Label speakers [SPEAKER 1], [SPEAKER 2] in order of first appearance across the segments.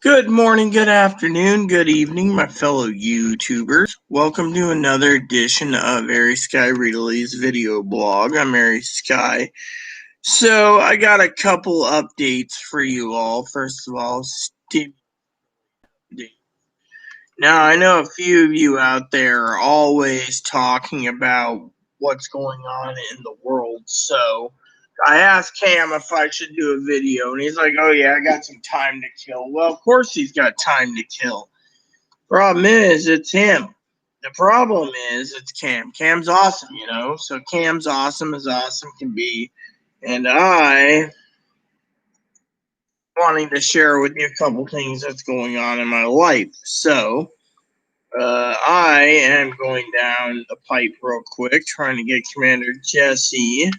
[SPEAKER 1] Good morning, good afternoon, good evening, my fellow YouTubers. Welcome to another edition of Airy Sky Readley's video blog. I'm Airy Sky. So, I got a couple updates for you all. First of all, now I know a few of you out there are always talking about what's going on in the world, so I asked Cam if I should do a video, and he's like, oh yeah, I got some time to kill. Well, of course he's got time to kill. Problem is, it's him. The problem is, it's Cam. Cam's awesome, so Cam's awesome as awesome can be, and I wanting to share with you a couple things that's going on in my life. So, I am going down the pipe real quick, trying to get Commander Jesse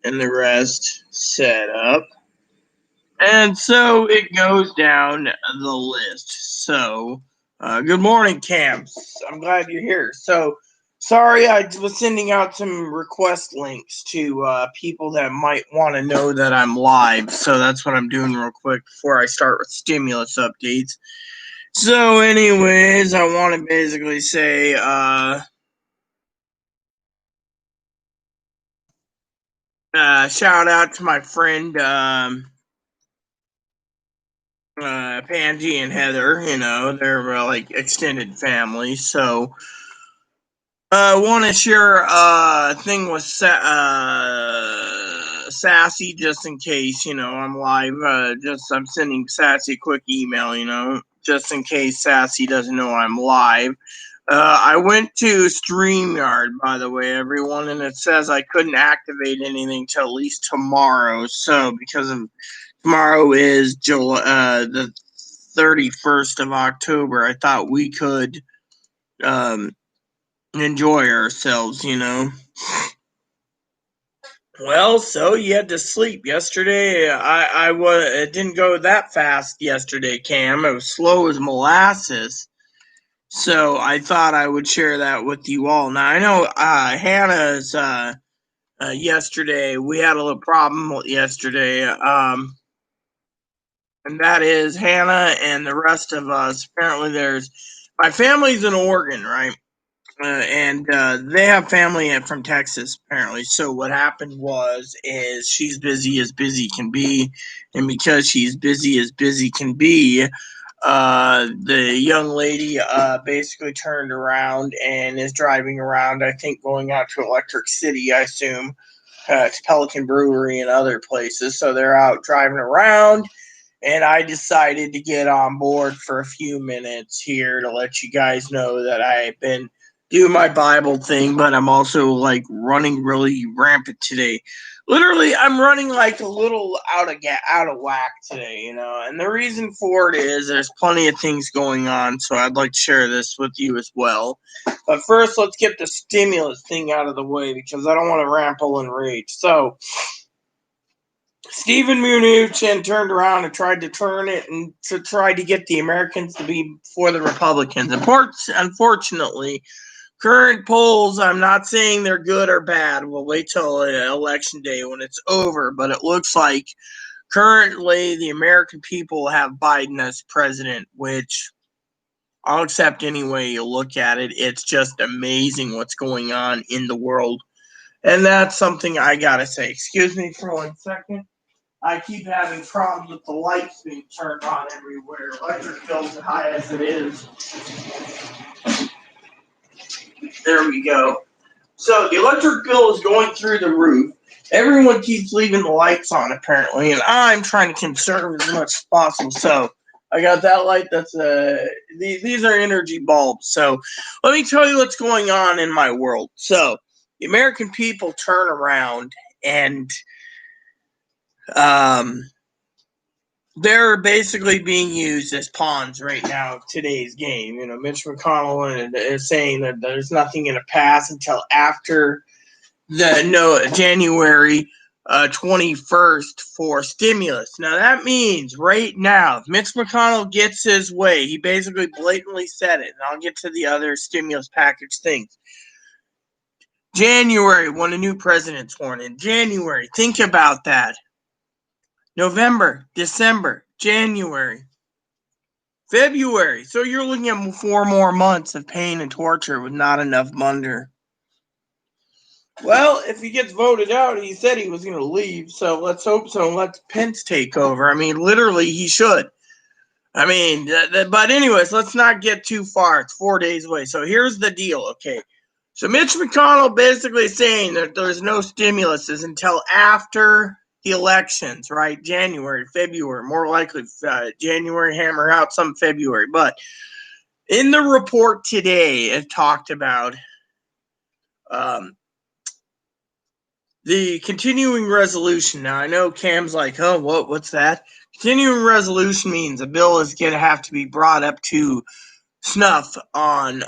[SPEAKER 1] and the rest set up. And so it goes down the list. So, good morning, Cam. I'm glad you're here. So, sorry, I was sending out some request links to people that might want to know that I'm live. So that's what I'm doing real quick before I start with stimulus updates. So, anyways, I want to basically say, shout out to my friend, Pansy and Heather. They're like extended family. So, I want to share a thing with Sassy just in case, I'm live. I'm sending Sassy a quick email, just in case Sassy doesn't know I'm live. I went to StreamYard, by the way, everyone, and it says I couldn't activate anything till at least tomorrow. So, because of tomorrow is the 31st of October, I thought we could enjoy ourselves. Well, so you had to sleep yesterday. It didn't go that fast yesterday, Cam. It was slow as molasses. So I thought I would share that with you all. Now I know Hannah's yesterday. We had a little problem yesterday, and that is Hannah and the rest of us. Apparently, my family's in Oregon, right? And they have family from Texas apparently. So what happened is she's busy as busy can be, and because she's busy as busy can be, the young lady basically turned around and is driving around. I think going out to Electric City, I assume, to Pelican Brewery and other places. So they're out driving around. And I decided to get on board for a few minutes here to let you guys know that I've been doing my Bible thing, but I'm also like running really rampant today. Literally, I'm running like a little out of whack today, And the reason for it is there's plenty of things going on, so I'd like to share this with you as well. But first, let's get the stimulus thing out of the way because I don't want to ramble and rage. So, Stephen Mnuchin turned around and tried to turn it and to try to get the Americans to be for the Republicans. Unfortunately, current polls, I'm not saying they're good or bad. We'll wait till election day when it's over, but it looks like currently the American people have Biden as president, which I'll accept any way you look at it. It's just amazing what's going on in the world. And that's something I gotta say. Excuse me for 1 second. I keep having problems with the lights being turned on everywhere. Electric bill's as high as it is. There we go. So the electric bill is going through the roof. Everyone keeps leaving the lights on, apparently, and I'm trying to conserve as much as possible. So I got that light. These are energy bulbs. So let me tell you what's going on in my world. So the American people turn around and they're basically being used as pawns right now of today's game. Mitch McConnell is saying that there's nothing going to pass until after January 21st for stimulus. Now that means right now, if Mitch McConnell gets his way, he basically blatantly said it, and I'll get to the other stimulus package things. January, when a new president's sworn in. January, think about that. November, December, January. February. So you're looking at 4 more months of pain and torture with not enough money. Well, if he gets voted out, he said he was going to leave, so let's hope so. Let Pence take over. I mean, literally, he should. I mean, but anyways, let's not get too far. It's 4 days away. So here's the deal, okay? So Mitch McConnell basically saying that there's no stimulus until after the elections, right? January, February, more likely January, hammer out some February. But in the report today, it talked about the continuing resolution. Now, I know Cam's like, oh, what's that? Continuing resolution means a bill is going to have to be brought up to snuff on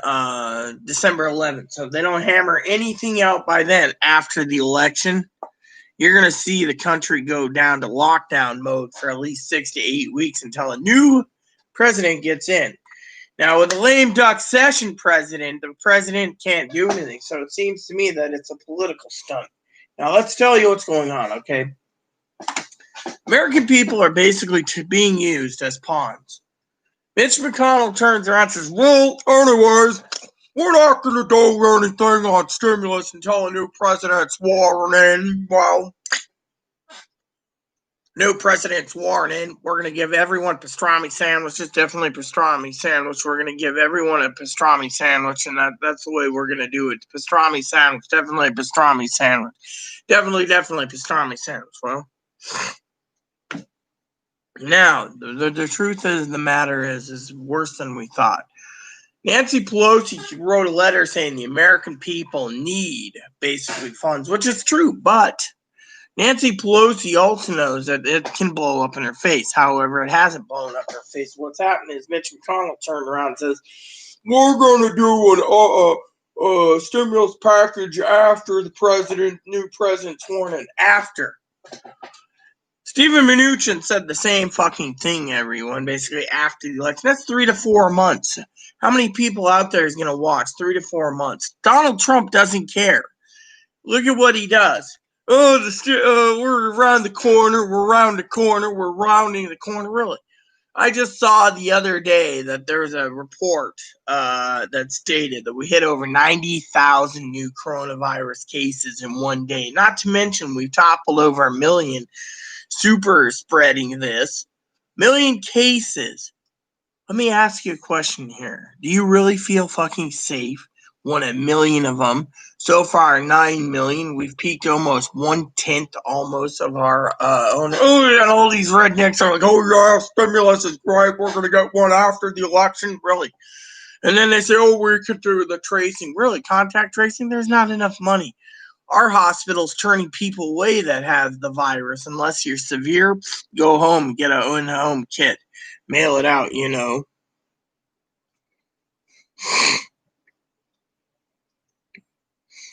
[SPEAKER 1] December 11th. So if they don't hammer anything out by then after the election, you're going to see the country go down to lockdown mode for at least 6 to 8 weeks until a new president gets in. Now, with a lame duck session president, the president can't do anything. So it seems to me that it's a political stunt. Now, let's tell you what's going on, okay? American people are basically being used as pawns. Mitch McConnell turns around and says, well, anyways, we're not going to do anything on stimulus until a new president's sworn in. Well, new president's sworn in. We're going to give everyone pastrami sandwiches. Definitely pastrami sandwich. We're going to give everyone a pastrami sandwich, and that's the way we're going to do it. Pastrami sandwich. Definitely pastrami sandwich. Definitely pastrami sandwich. Well, now, the truth is the matter is worse than we thought. Nancy Pelosi wrote a letter saying the American people need basically funds, which is true, but Nancy Pelosi also knows that it can blow up in her face. However, it hasn't blown up in her face. What's happened is Mitch McConnell turned around and says, we're going to do a stimulus package after the new president sworn in. After. Stephen Mnuchin said the same fucking thing, everyone, basically after the election. That's 3 to 4 months. How many people out there is going to watch 3 to 4 months? Donald Trump doesn't care. Look at what he does. Oh, we're around the corner. We're around the corner. We're rounding the corner. Really? I just saw the other day that there's a report that stated that we hit over 90,000 new coronavirus cases in one day. Not to mention we've toppled over 1 million super spreading this. 1 million cases. Let me ask you a question here. Do you really feel fucking safe when 1 million of them, so far 9 million, we've peaked almost 1/10 almost of our own. Oh, and all these rednecks are like, oh yeah, stimulus is great, we're going to get one after the election. Really? And then they say, oh, we could do the tracing. Really? Contact tracing? There's not enough money. Our hospital's turning people away that have the virus. Unless you're severe, go home, get an in-home kit. Mail it out, you know.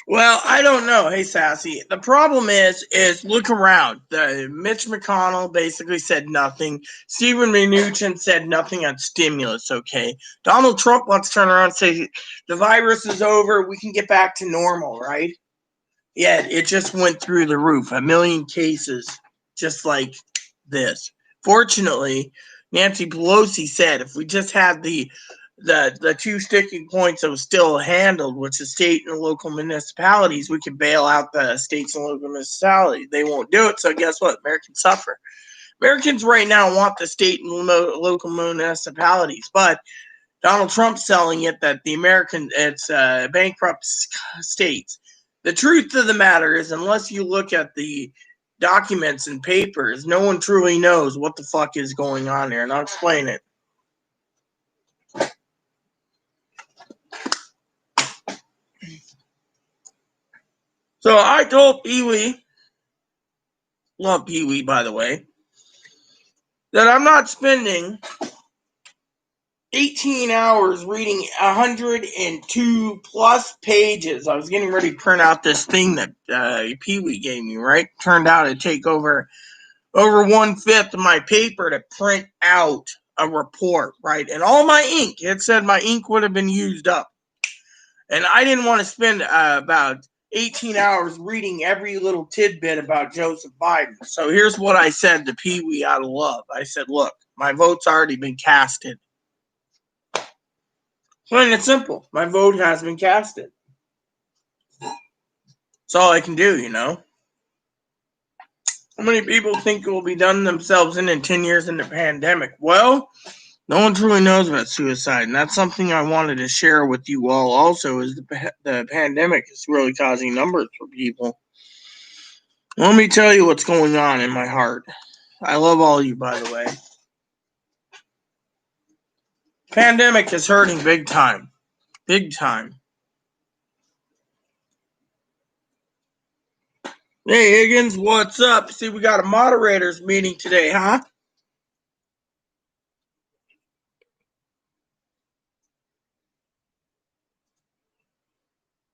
[SPEAKER 1] Well, I don't know. Hey, Sassy. The problem is look around. Mitch McConnell basically said nothing. Stephen Mnuchin said nothing on stimulus, okay? Donald Trump wants to turn around and say the virus is over. We can get back to normal, right? Yeah, it just went through the roof. 1 million cases, just like this. Fortunately, Nancy Pelosi said if we just had the two sticking points that was still handled, which is state and local municipalities, we could bail out the states and local municipalities. They won't do it, so guess what? Americans suffer. Americans right now want the state and local municipalities, but Donald Trump's selling it that it's bankrupt states. The truth of the matter is, unless you look at the documents and papers, no one truly knows what the fuck is going on here, and I'll explain it. So I told Pee-wee, love Pee-wee, by the way, that I'm not spending 18 hours reading 102 plus pages. I was getting ready to print out this thing that Pee-wee gave me, right? Turned out it'd take over 1/5 of my paper to print out a report, right? And all my ink, it said my ink would have been used up. And I didn't want to spend about 18 hours reading every little tidbit about Joseph Biden. So here's what I said to Pee-wee out of love. I said, look, my vote's already been casted. Plain and simple. My vote has been casted. That's all I can do, you know. How many people think it will be done themselves in 10 years in the pandemic? Well, no one truly knows about suicide, and that's something I wanted to share with you all also, is the pandemic is really causing numbers for people. Let me tell you what's going on in my heart. I love all of you, by the way. Pandemic is hurting big time. Big time. Hey, Higgins, what's up? See, we got a moderators meeting today, huh?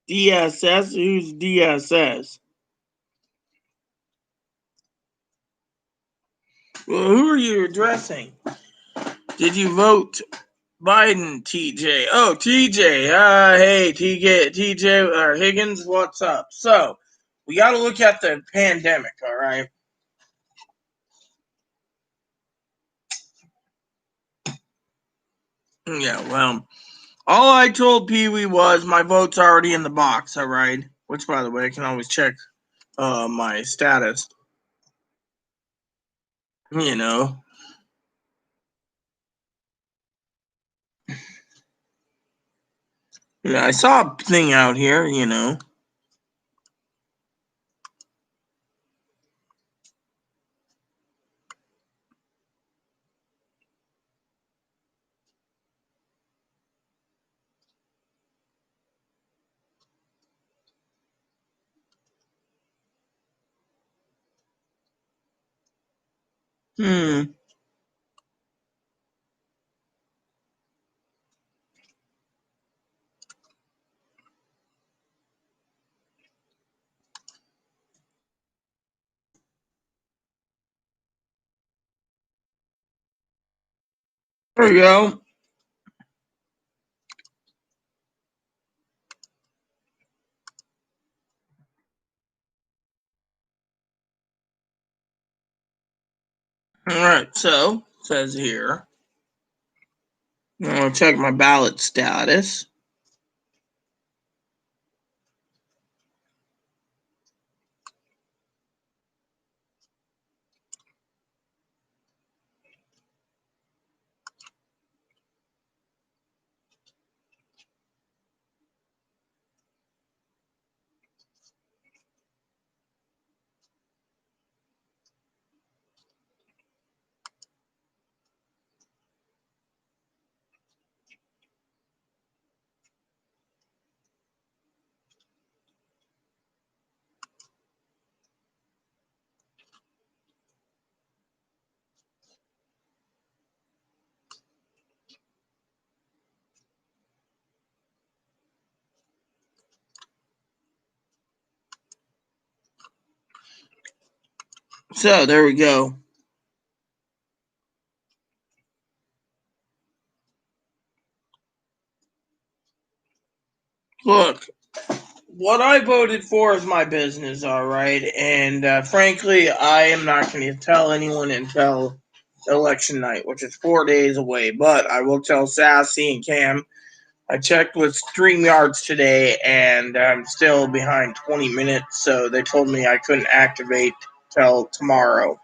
[SPEAKER 1] DSS? Who's DSS? Well, who are you addressing? Did you vote Biden, TJ? Oh, TJ. Hey, TJ, or Higgins, what's up? So, we got to look at the pandemic, all right? Yeah, well, all I told Pee Wee was my vote's already in the box, all right? Which, by the way, I can always check my status. You know. Yeah, I saw a thing out here, you know. Hmm. There you go. All right, so, it says here. I'm going to check my ballot status. So, there we go. Look, what I voted for is my business, all right? And frankly, I am not going to tell anyone until election night, which is 4 days away. But I will tell Sassy and Cam. I checked with StreamYards today, and I'm still behind 20 minutes, so they told me I couldn't activate till tomorrow.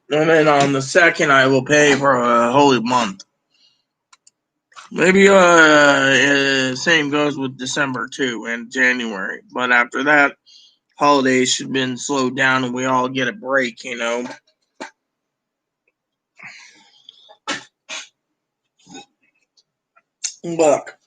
[SPEAKER 1] And then on the 2nd, I will pay for a whole month. Maybe same goes with December too and January. But after that, holidays should have been slowed down and we all get a break, you know. Look,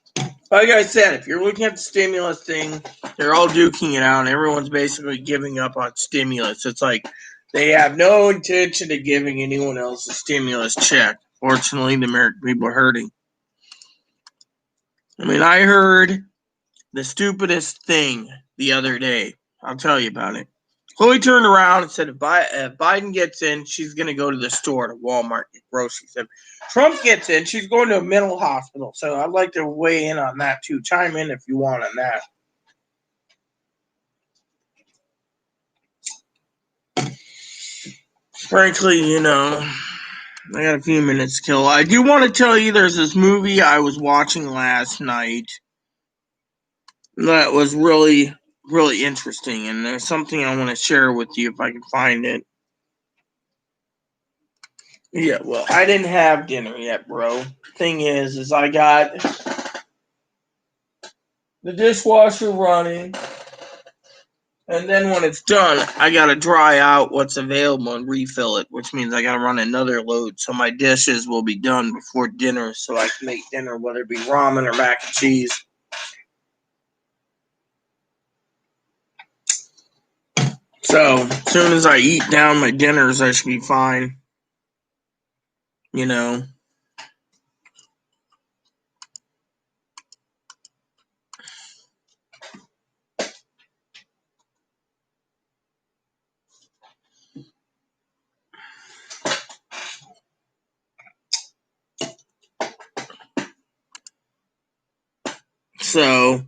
[SPEAKER 1] like I said, if you're looking at the stimulus thing, they're all duking it out and everyone's basically giving up on stimulus. It's like they have no intention of giving anyone else a stimulus check. Fortunately, the American people are hurting. I mean, I heard the stupidest thing the other day. I'll tell you about it. Chloe turned around and said, if Biden gets in, she's going to go to the store, to Walmart, get groceries. If Trump gets in, she's going to a mental hospital. So I'd like to weigh in on that too. Chime in if you want on that. Frankly, you know, I got a few minutes to kill. I do want to tell you there's this movie I was watching last night that was really, really interesting, and there's something I want to share with you if I can find it. Yeah, well, I didn't have dinner yet, bro. Thing is I got the dishwasher running, and then when it's done, I gotta dry out what's available and refill it, which means I gotta run another load. So my dishes will be done before dinner, so I can make dinner, whether it be ramen or mac and cheese. So as soon as I eat down my dinners, I should be fine. You know. So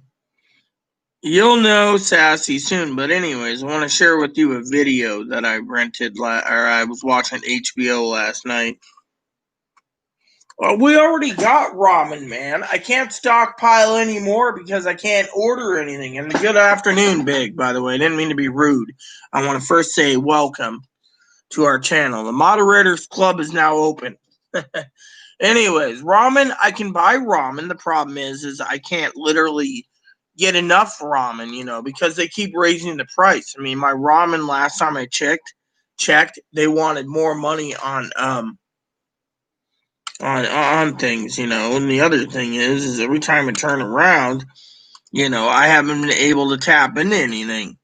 [SPEAKER 1] you'll know Sassy soon. But anyways, I want to share with you a video that I rented, or I was watching HBO last night. Well, we already got ramen, man. I can't stockpile anymore because I can't order anything. And good afternoon, Big, by the way. I didn't mean to be rude. I want to first say welcome to our channel. The Moderators Club is now open. Anyways, ramen, I can buy ramen. The problem is I can't literally get enough ramen, because they keep raising the price. I mean, my ramen last time I checked, they wanted more money on things, and the other thing is every time I turn around, I haven't been able to tap into anything.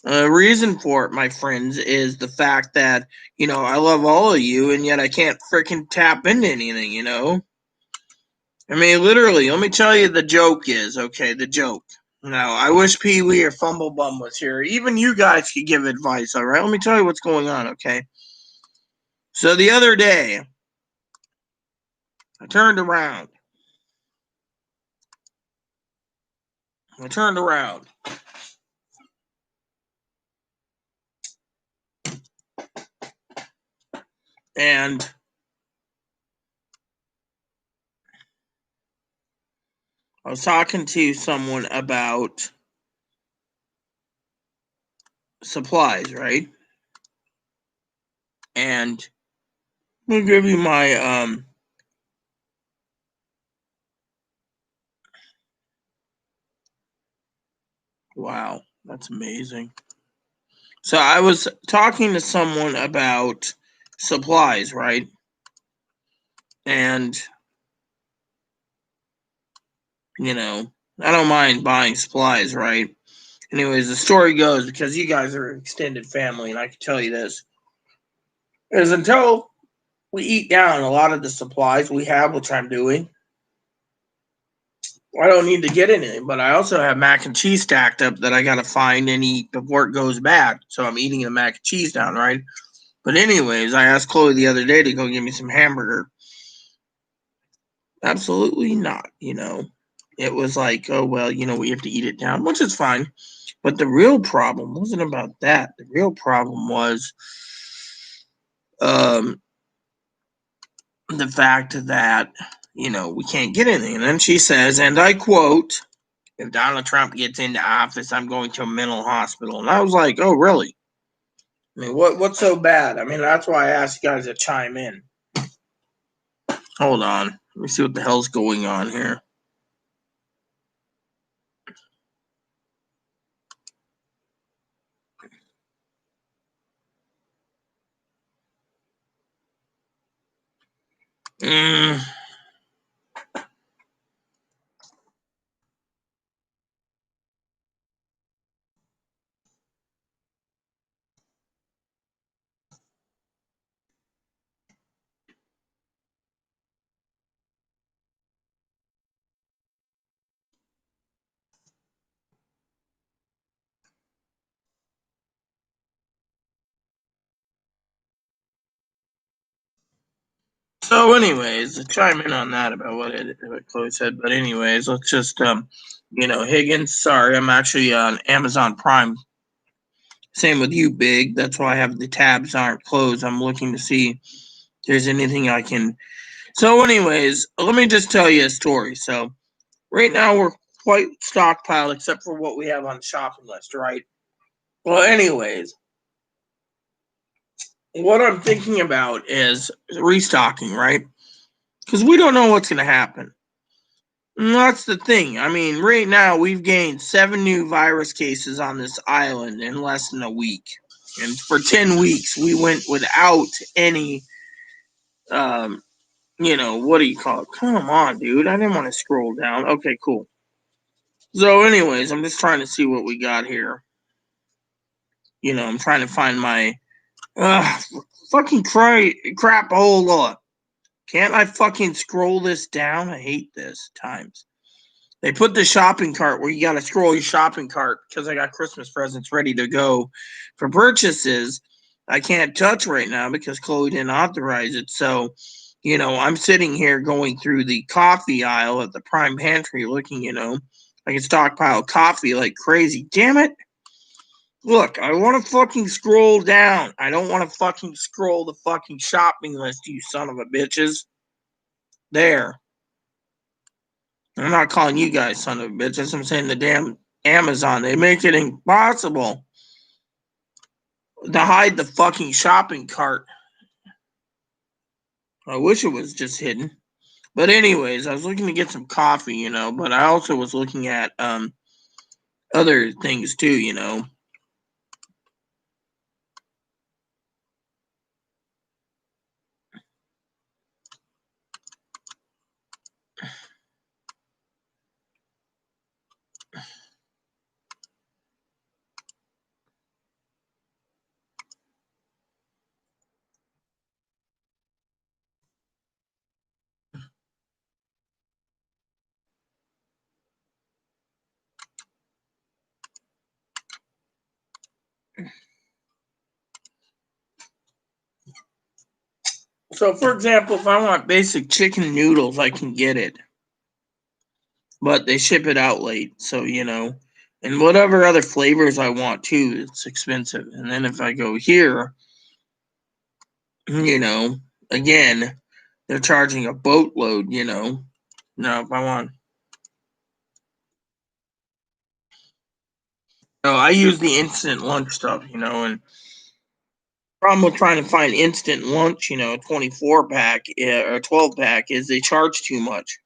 [SPEAKER 1] The reason for it, my friends, is the fact that, I love all of you, and yet I can't freaking tap into anything, I mean, literally, let me tell you the joke is, okay, the joke. Now, I wish Pee Wee or Fumblebum was here. Even you guys could give advice, all right? Let me tell you what's going on, okay? So the other day, I turned around. And I was talking to someone about supplies, right? And I'm gonna give you my wow, that's amazing. So I was talking to someone about supplies, right? And I don't mind buying supplies, right? Anyways, the story goes, because you guys are an extended family, and I can tell you this, is until we eat down a lot of the supplies we have, which I'm doing, I don't need to get anything. But I also have mac and cheese stacked up that I got to find and eat before it goes bad. So I'm eating the mac and cheese down, right? But anyways, I asked Chloe the other day to go get me some hamburger. Absolutely not, It was like, oh, well, we have to eat it down, which is fine. But the real problem wasn't about that. The real problem was the fact that, we can't get anything. And then she says, and I quote, if Donald Trump gets into office, I'm going to a mental hospital. And I was like, oh, really? I mean, what's so bad? I mean, that's why I asked you guys to chime in. Hold on. Let me see what the hell's going on here. So, anyways, chime in on that about what Chloe said. But anyways, let's just Higgins. Sorry, I'm actually on Amazon Prime. Same with you, Big. That's why I have the tabs aren't closed. I'm looking to see there's anything I can. So, anyways, let me just tell you a story. So, right now we're quite stockpiled except for what we have on the shopping list, right? Well, anyways, what I'm thinking about is restocking, right? Because we don't know what's going to happen. And that's the thing. I mean, right now we've gained 7 new virus cases on this island in less than a week. And for 10 weeks, we went without any, what do you call it? Come on, dude. I didn't want to scroll down. Okay, cool. So, anyways, I'm just trying to see what we got here. I'm trying to find my fucking crap. Hold on. Can't I fucking scroll this down? I hate this times. They put the shopping cart where you gotta scroll your shopping cart because I got Christmas presents ready to go for purchases. I can't touch right now because Chloe didn't authorize it. So, I'm sitting here going through the coffee aisle at the Prime Pantry looking, I can stockpile coffee like crazy. Damn it. Look, I want to fucking scroll down. I don't want to fucking scroll the fucking shopping list, you son of a bitches. There. I'm not calling you guys son of a bitches. I'm saying the damn Amazon. They make it impossible to hide the fucking shopping cart. I wish it was just hidden. But anyways, I was looking to get some coffee, but I also was looking at other things too. So for example, if I want basic chicken noodles, I can get it. But they ship it out late. So, and whatever other flavors I want too, it's expensive. And then if I go here, you know, again, they're charging a boatload. No, if I want. No, I use the instant lunch stuff, and problem with trying to find instant lunch, a 24 pack or 12 pack is they charge too much.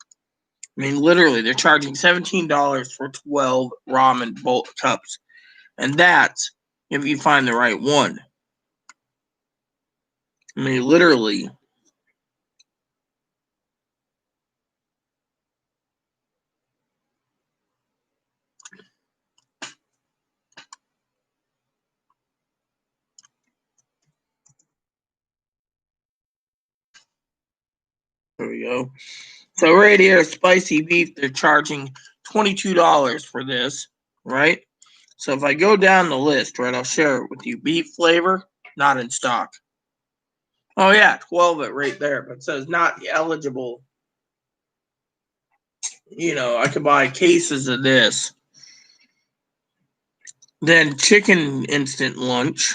[SPEAKER 1] I mean, literally, they're charging $17 for 12 ramen bolt cups. And that's if you find the right one. I mean, literally. There we go. So right here, spicy beef, they're charging $22 for this, right? So if I go down the list, right, I'll share it with you. Beef flavor, not in stock. Oh yeah, 12 it right there, but it says not eligible. I could buy cases of this. Then chicken instant lunch,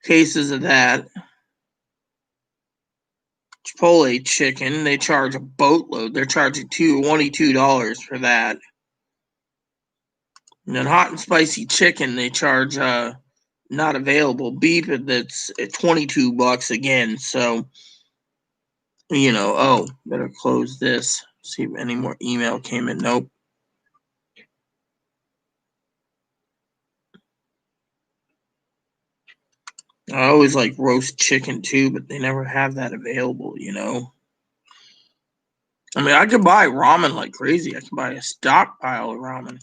[SPEAKER 1] cases of that. Chipotle chicken, they charge a boatload. They're charging $22 for that. And then hot and spicy chicken, they charge not available. Beef, that's at $22 again. So, better close this. See if any more email came in. Nope. I always like roast chicken too, but they never have that available. I mean, I could buy ramen like crazy. I could buy a stockpile of ramen.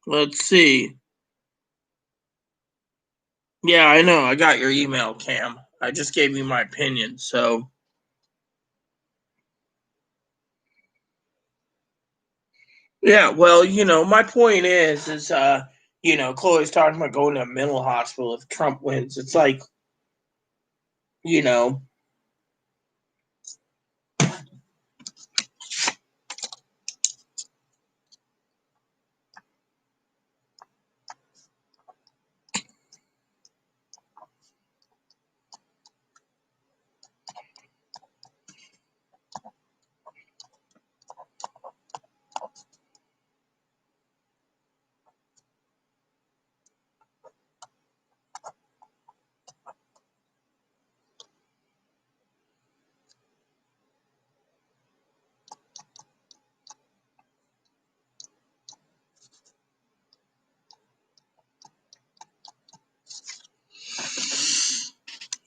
[SPEAKER 1] Let's see. Yeah, I know. I got your email, Cam. I just gave you my opinion. So, yeah, well, my point is, Chloe's talking about going to a mental hospital if Trump wins. It's like, you know,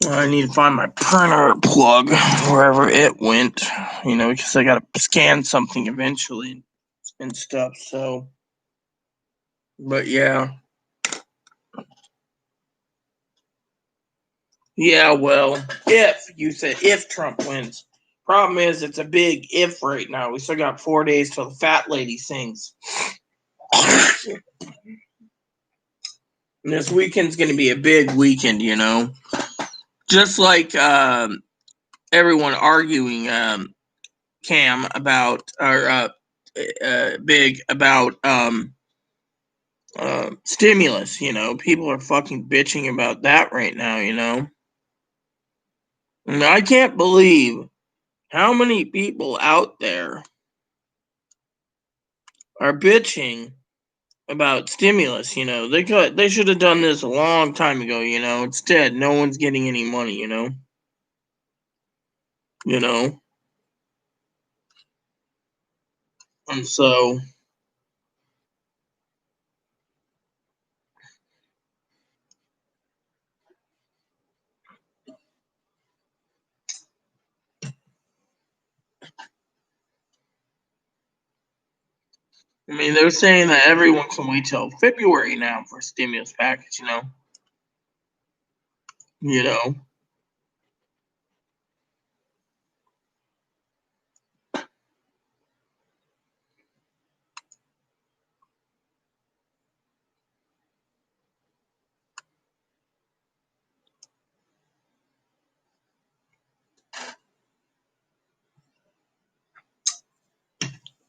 [SPEAKER 1] I need to find my printer plug wherever it went, because I gotta scan something eventually and stuff. So, but yeah. Yeah, well, if Trump wins. Problem is, it's a big if right now. We still got 4 days till the fat lady sings. And this weekend's going to be a big weekend, Just like everyone arguing, Cam, about, or Big, about stimulus, People are fucking bitching about that right now. And I can't believe how many people out there are bitching about stimulus. They should have done this a long time ago. Instead, no one's getting any money. You know, and so I mean, they're saying that everyone can wait till February now for a stimulus package. You know,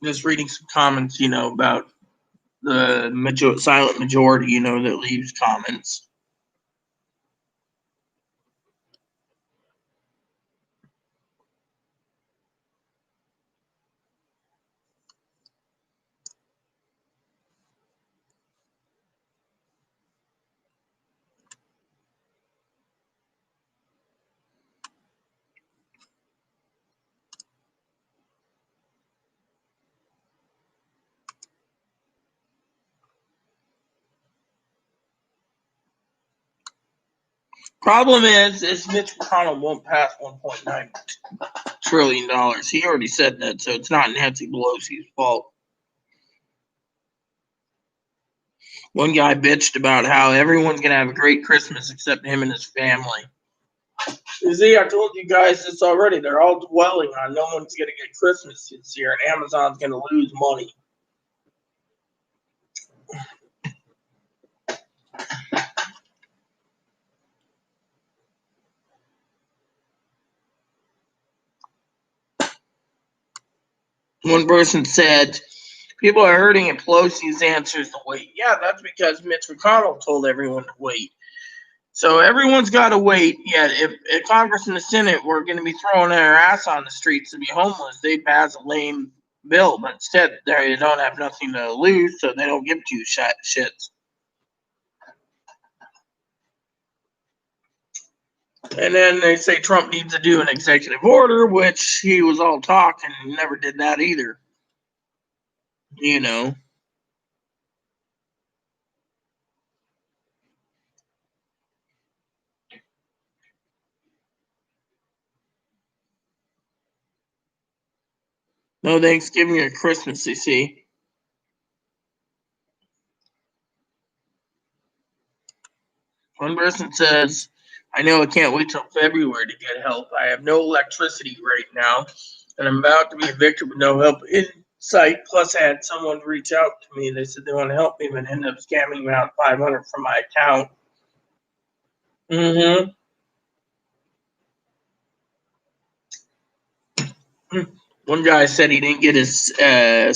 [SPEAKER 1] just reading some comments. About the silent majority. That leaves comments. Problem is Mitch McConnell won't pass $1.9 trillion. He already said that, so it's not Nancy Pelosi's fault. One guy bitched about how everyone's gonna have a great Christmas except him and his family. You see, I told you guys this already. They're all dwelling on no one's gonna get Christmas this year, and Amazon's gonna lose money. One person said, "People are hurting, and Pelosi's answer is to wait." Yeah, that's because Mitch McConnell told everyone to wait. So everyone's got to wait. Yet, if Congress and the Senate were going to be throwing their ass on the streets to be homeless, they'd pass a lame bill. But instead, they don't have nothing to lose, so they don't give two shits. And then they say Trump needs to do an executive order, which he was all talk and never did that either. You know. No Thanksgiving or Christmas, you see. One person says, "I know I can't wait till February to get help. I have no electricity right now, and I'm about to be evicted with no help in sight. Plus, I had someone reach out to me. They said they want to help me, but ended up scamming me out $500 from my account." Mm-hmm. One guy said he didn't get his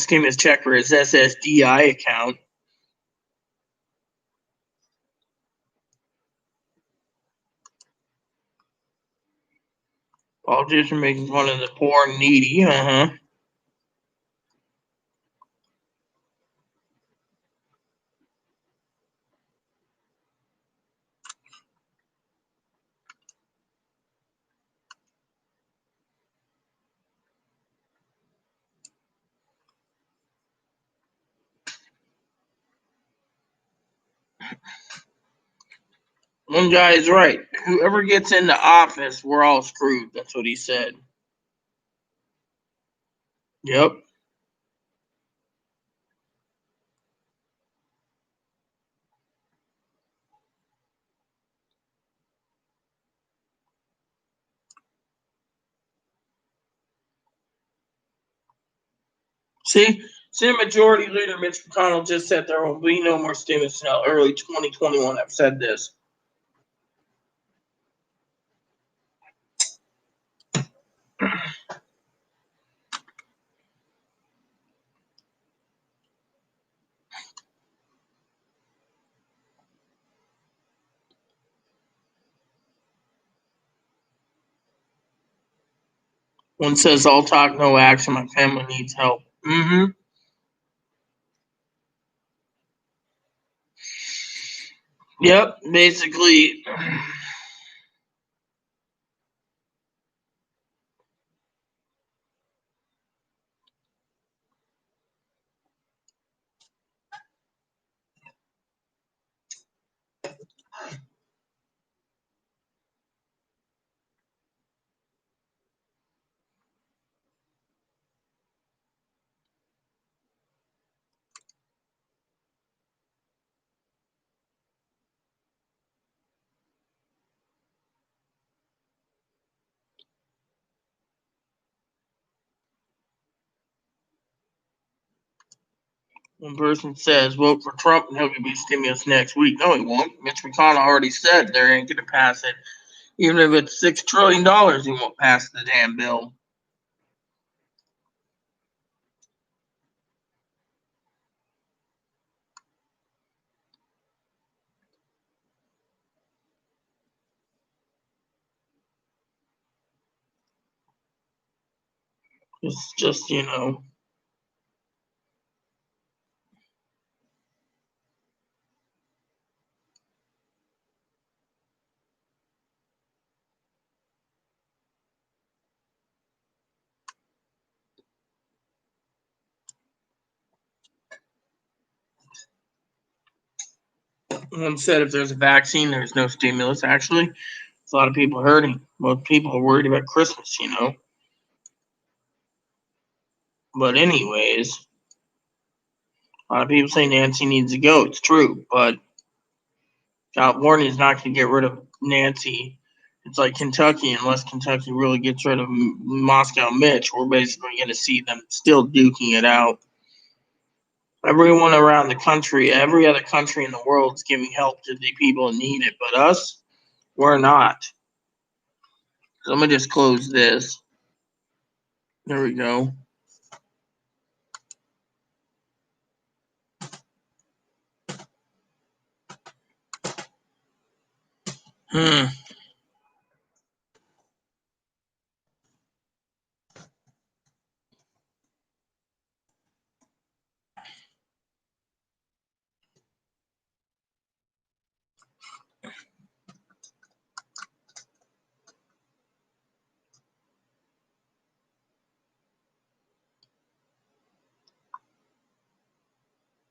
[SPEAKER 1] stimulus check for his SSDI account. Politician making fun of the poor and needy. Uh-huh. One guy is right. Whoever gets into office, we're all screwed. That's what he said. Yep. See, Senate Majority Leader Mitch McConnell just said there will be no more stimulus until early 2021. I've said this. One says, all talk, no action. My family needs help. Mm-hmm. Yep, basically. One person says, vote for Trump and he'll give you stimulus next week. No, he won't. Mitch McConnell already said they ain't going to pass it. Even if it's $6 trillion, he won't pass the damn bill. It's just, one said if there's a vaccine, there's no stimulus. Actually, there's a lot of people hurting. Most people are worried about Christmas. But anyways, a lot of people say Nancy needs to go. It's true, but California is not going to get rid of Nancy. It's like Kentucky. Unless Kentucky really gets rid of Moscow Mitch, we're basically going to see them still duking it out. Everyone around the country, every other country in the world is giving help to the people who need it, but us, we're not. So let me just close this. There we go. Hmm.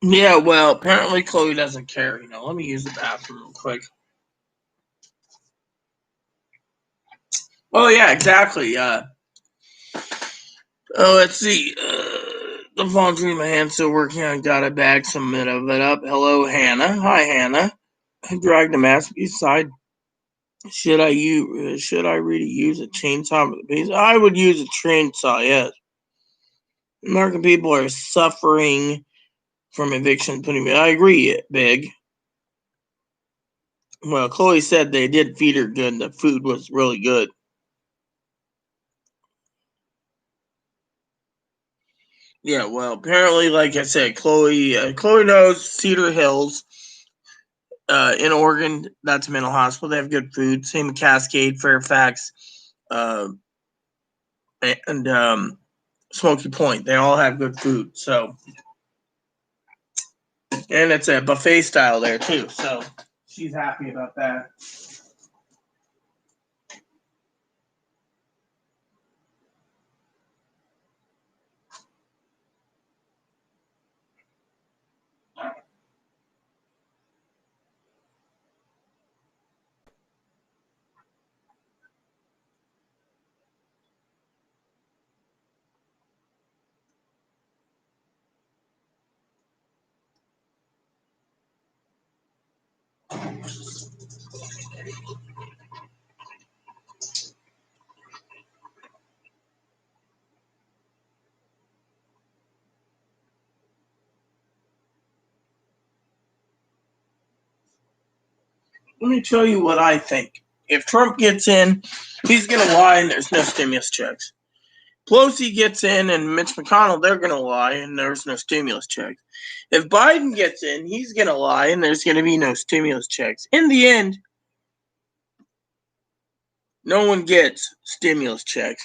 [SPEAKER 1] Yeah, well, apparently Chloe doesn't care. Let me use the bathroom real quick. Oh yeah, exactly. Let's see. The phone's in my hand, still working on. Got a bag some of it up. Hello, Hannah. Hi, Hannah. I dragged the mask beside. Should I really use a chainsaw for the piece? I would use a chainsaw. Yes. American people are suffering from eviction. I agree. Big. Well, Chloe said they did feed her good. And the food was really good. Yeah, well, apparently, like I said, Chloe knows Cedar Hills, in Oregon. That's a mental hospital. They have good food. Same in Cascade, Fairfax, uh, and Smoky Point. They all have good food. So, and it's a buffet style there too. So she's happy about that. Let me tell you what I think. If Trump gets in, he's going to lie and there's no stimulus checks. Pelosi gets in and Mitch McConnell, they're going to lie and there's no stimulus checks. If Biden gets in, he's going to lie and there's going to be no stimulus checks. In the end, no one gets stimulus checks.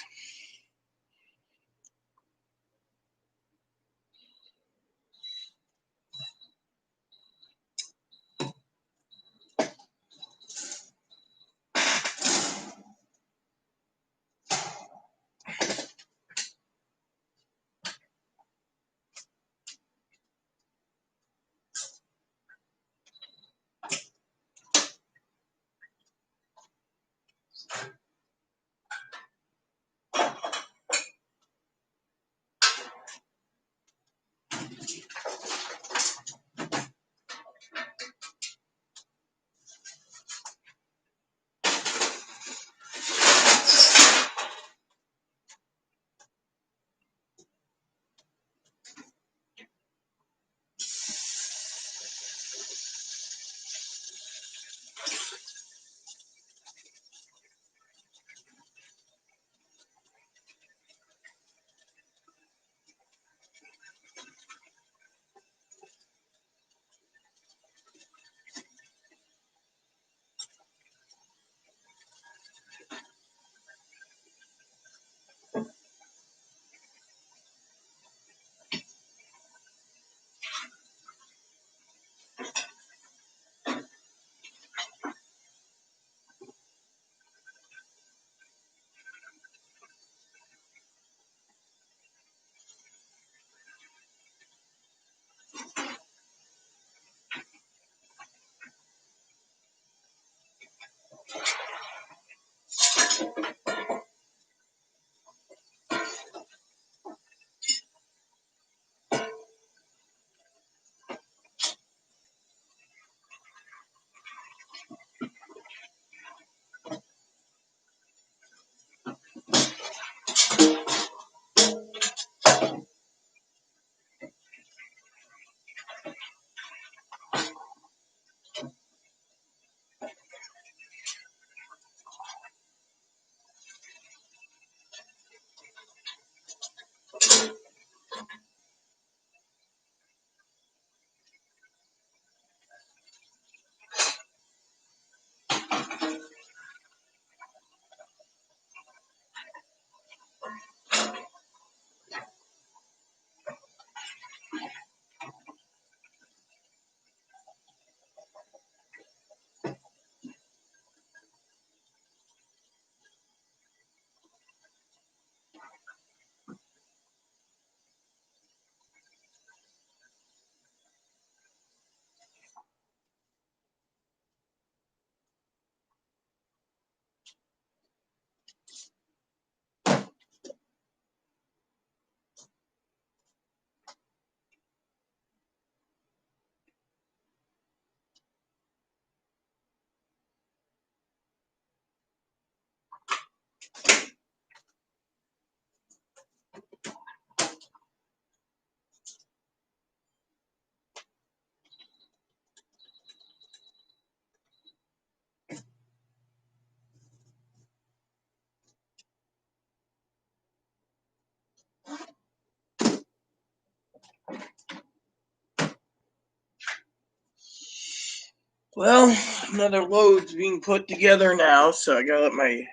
[SPEAKER 1] Well, another load's being put together now, so I gotta let my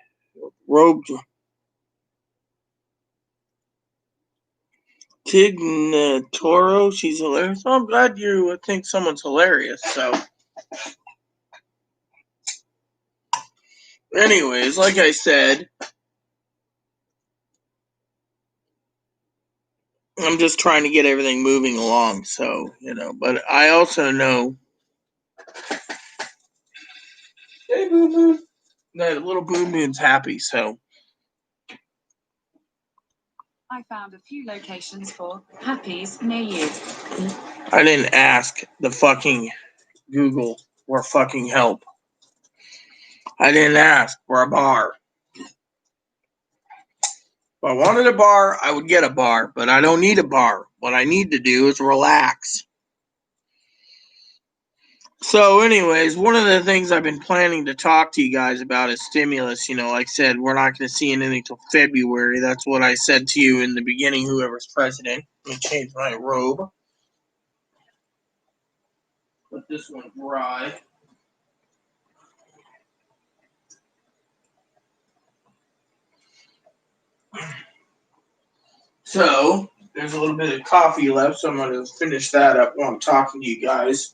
[SPEAKER 1] rogue Tig Toro, she's hilarious. Well, I'm glad you think someone's hilarious, so. Anyways, like I said, I'm just trying to get everything moving along, so, but I also know. Hey, Boo Boo. That little Boo Moon's happy, so.
[SPEAKER 2] I found a few locations for happies near you.
[SPEAKER 1] I didn't ask the fucking Google or fucking help. I didn't ask for a bar. If I wanted a bar, I would get a bar, but I don't need a bar. What I need to do is relax. So, anyways, one of the things I've been planning to talk to you guys about is stimulus. Like I said, we're not going to see anything until February. That's what I said to you in the beginning, whoever's president. Let me change my robe. Let this one dry. So, there's a little bit of coffee left, so I'm going to finish that up while I'm talking to you guys.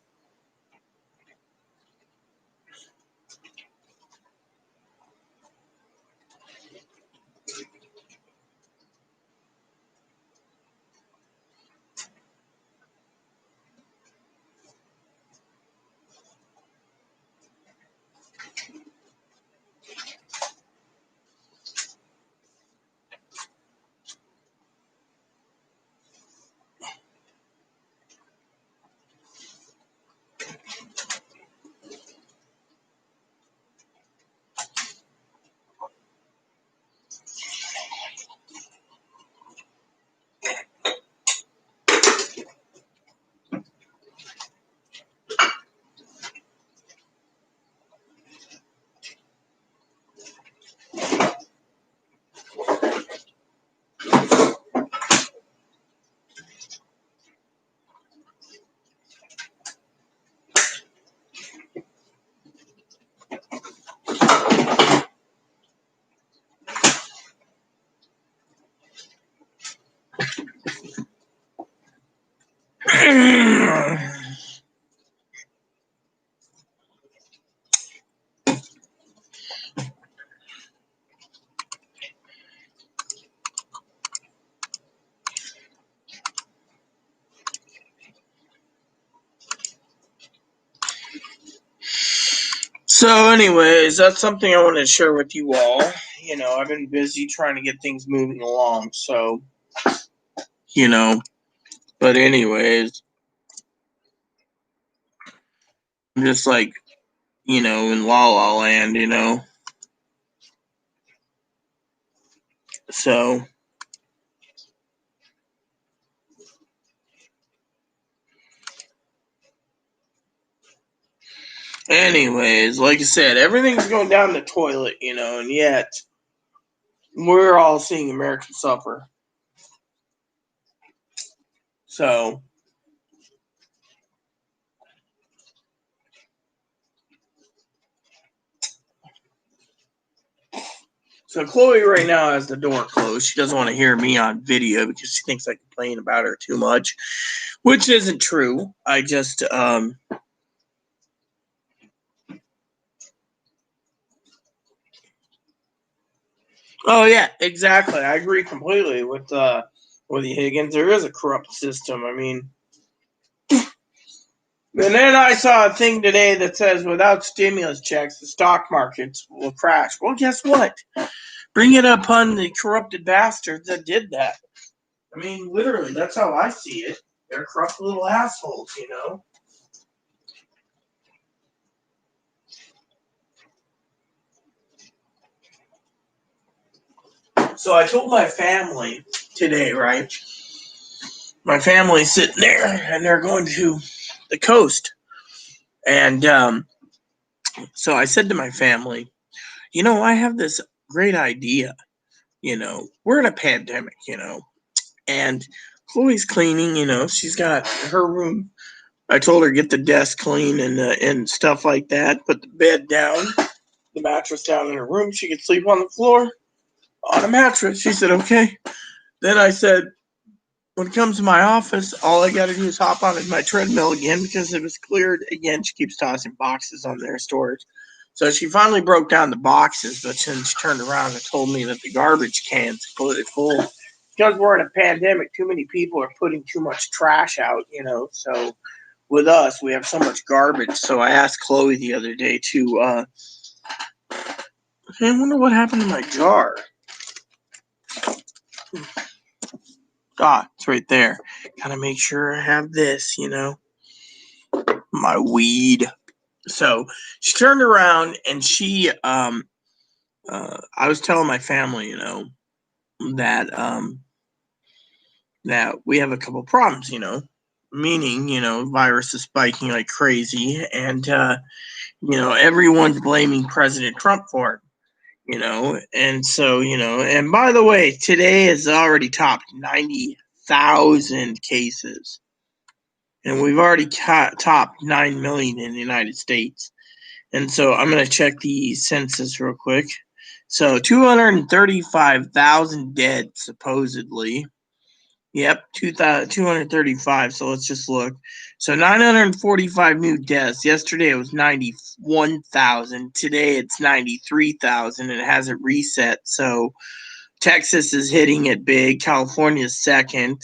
[SPEAKER 1] So, anyways, that's something I wanted to share with you all. I've been busy trying to get things moving along, so, but anyways, I'm just like, in La La Land, so, anyways, like I said, everything's going down the toilet, and yet we're all seeing Americans suffer. So Chloe right now has the door closed. She doesn't want to hear me on video because she thinks I complain about her too much, which isn't true. I just, oh yeah, exactly. I agree completely with you, Higgins. There is a corrupt system. I mean, and then I saw a thing today that says without stimulus checks, the stock markets will crash. Well, guess what? Bring it upon the corrupted bastards that did that. I mean, literally, that's how I see it. They're corrupt little assholes. So I told my family today, right? My family's sitting there, and they're going to the coast. And so I said to my family, I have this great idea. We're in a pandemic, and Chloe's cleaning, she's got her room. I told her get the desk clean and stuff like that. Put the bed down, the mattress down in her room. She could sleep on the floor on a mattress. She said, okay. Then I said, when it comes to my office, all I got to do is hop on my treadmill again because it was cleared. Again, she keeps tossing boxes on their storage. So she finally broke down the boxes, but then she turned around and told me that the garbage cans are completely full. Because we're in a pandemic, too many people are putting too much trash out, So with us, we have so much garbage. So I asked Chloe the other day to, I wonder what happened to my jar. Ah, it's right there. Gotta make sure I have this, my weed. So she turned around and she, I was telling my family, that that we have a couple problems, meaning, virus is spiking like crazy, and everyone's blaming President Trump for it. And so, and by the way, today has already topped 90,000 cases, and we've already topped 9 million in the United States. And so I'm going to check the census real quick. So 235,000 dead, supposedly. Yep, 235. So let's just look. So 945 new deaths. Yesterday it was 91,000. Today it's 93,000, and it hasn't reset. So Texas is hitting it big. California's second.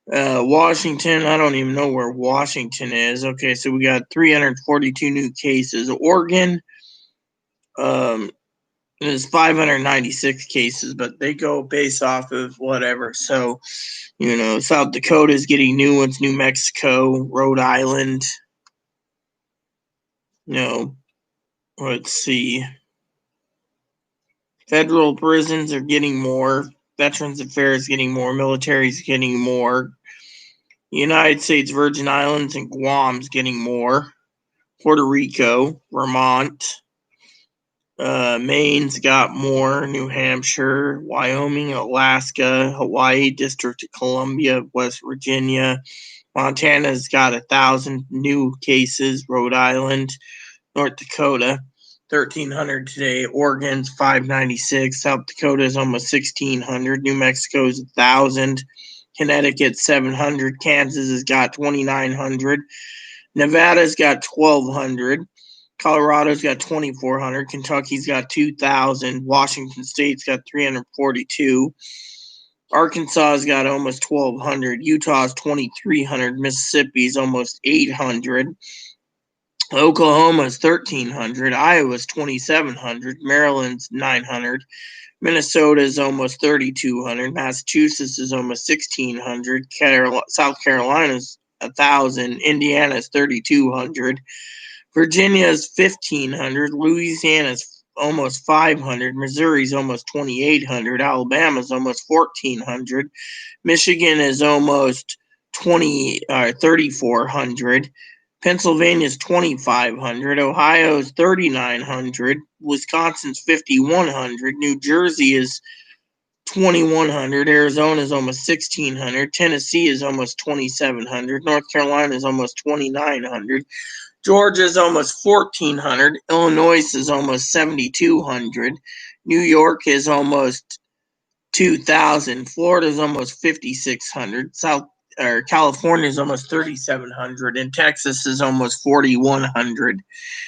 [SPEAKER 1] Washington, I don't even know where Washington is. Okay, so we got 342 new cases. Oregon, there's 596 cases, but they go based off of whatever. So, South Dakota is getting new ones, New Mexico, Rhode Island. Let's see. Federal prisons are getting more. Veterans Affairs getting more. Military's getting more. United States Virgin Islands and Guam's getting more. Puerto Rico, Vermont, Maine's got more. New Hampshire, Wyoming, Alaska, Hawaii, District of Columbia, West Virginia. Montana's got 1,000 new cases. Rhode Island, North Dakota, 1,300 today. Oregon's 596. South Dakota's almost 1,600. New Mexico's 1,000. Connecticut 700. Kansas has got 2,900. Nevada's got 1,200. Colorado's got 2,400. Kentucky's got 2,000. Washington State's got 342. Arkansas's got almost 1,200. Utah's 2,300. Mississippi's almost 800. Oklahoma's 1,300. Iowa's 2,700. Maryland's 900. Minnesota's almost 3,200. Massachusetts is almost 1,600. South Carolina's 1,000. Indiana's 3,200. Virginia's 1,500. Louisiana's almost 500. Missouri's almost 2,800. Alabama's almost 1,400. Michigan is almost 3,400. Pennsylvania's 2,500. Ohio's 3,900. Wisconsin's 5,100. New Jersey is 2,100. Arizona is almost 1,600. Tennessee is almost 2,700. North Carolina is almost 2,900. Georgia is almost 1,400. Illinois is almost 7,200. New York is almost 2,000. Florida is almost 5,600. California is almost 3,700, and Texas is almost 4,100.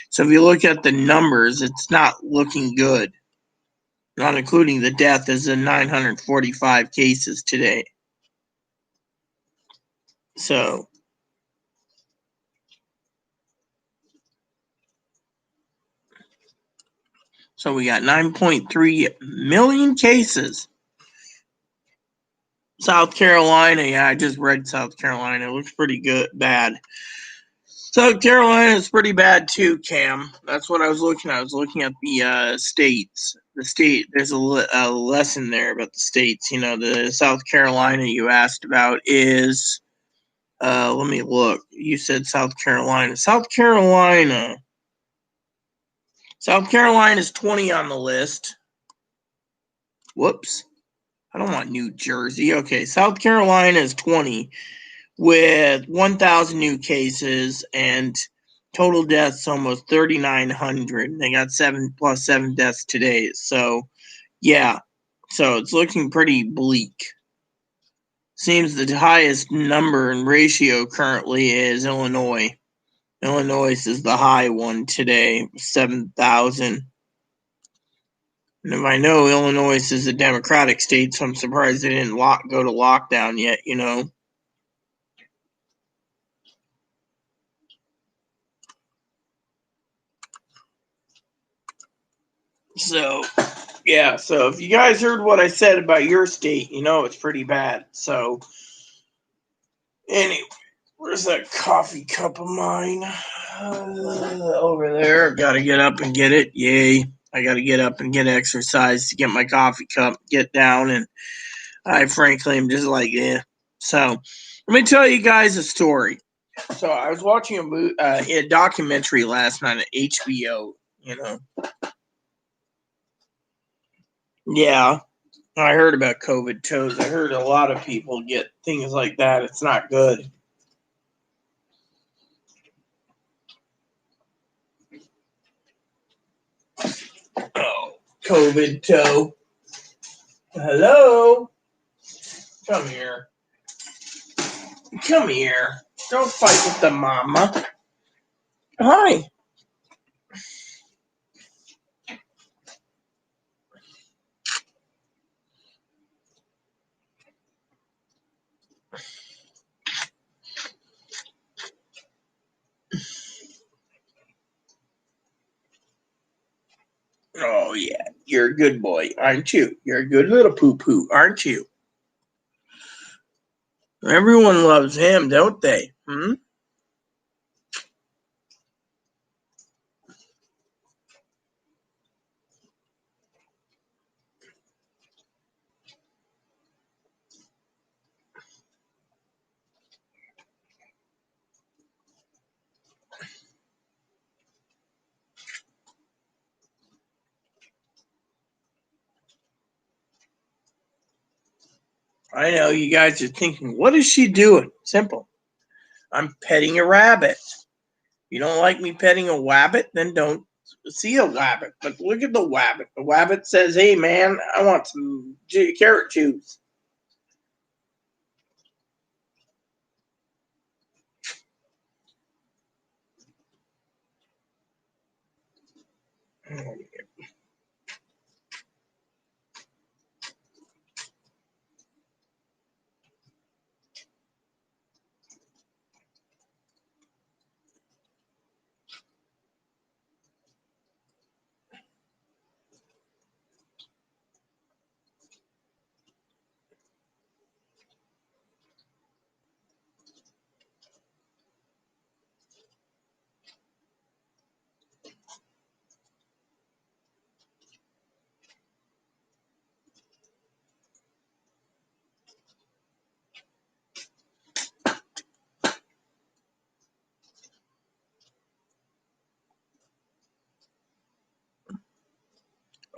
[SPEAKER 1] So if you look at the numbers, it's not looking good. Not including the death is in 945 cases today. So we got 9.3 million cases. South Carolina, yeah, I just read South Carolina. It looks pretty bad. South Carolina is pretty bad too, Cam. That's what I was looking at. I was looking at the states. The state, there's a lesson there about the states. The South Carolina you asked about is, let me look. You said South Carolina. South Carolina is 20 on the list. Whoops. I don't want New Jersey. Okay, South Carolina is 20 with 1,000 new cases and total deaths almost 3,900. They got 7 deaths today. So, yeah. So it's looking pretty bleak. Seems the highest number and ratio currently is Illinois. Illinois is the high one today, 7,000. And if I know Illinois is a Democratic state, so I'm surprised they didn't go to lockdown yet, So, yeah. So if you guys heard what I said about your state, it's pretty bad. So, anyway. Where's that coffee cup of mine? Over there. Gotta get up and get it. Yay. I gotta get up and get exercise to get my coffee cup, get down, and I frankly am just like, eh. So, let me tell you guys a story. So, I was watching a documentary last night at HBO, you know. Yeah, I heard about COVID toes. I heard a lot of people get things like that. It's not good. Oh, COVID toe. Hello? Come here. Come here. Don't fight with the mama. Hi. Oh, yeah. You're a good boy, aren't you? You're a good little poo poo, aren't you? Everyone loves him, don't they? Hmm? I know you guys are thinking, what is she doing? Simple. I'm petting a rabbit. You don't like me petting a wabbit? Then don't see a wabbit. But look at the wabbit. The wabbit says, hey, man, I want some carrot juice.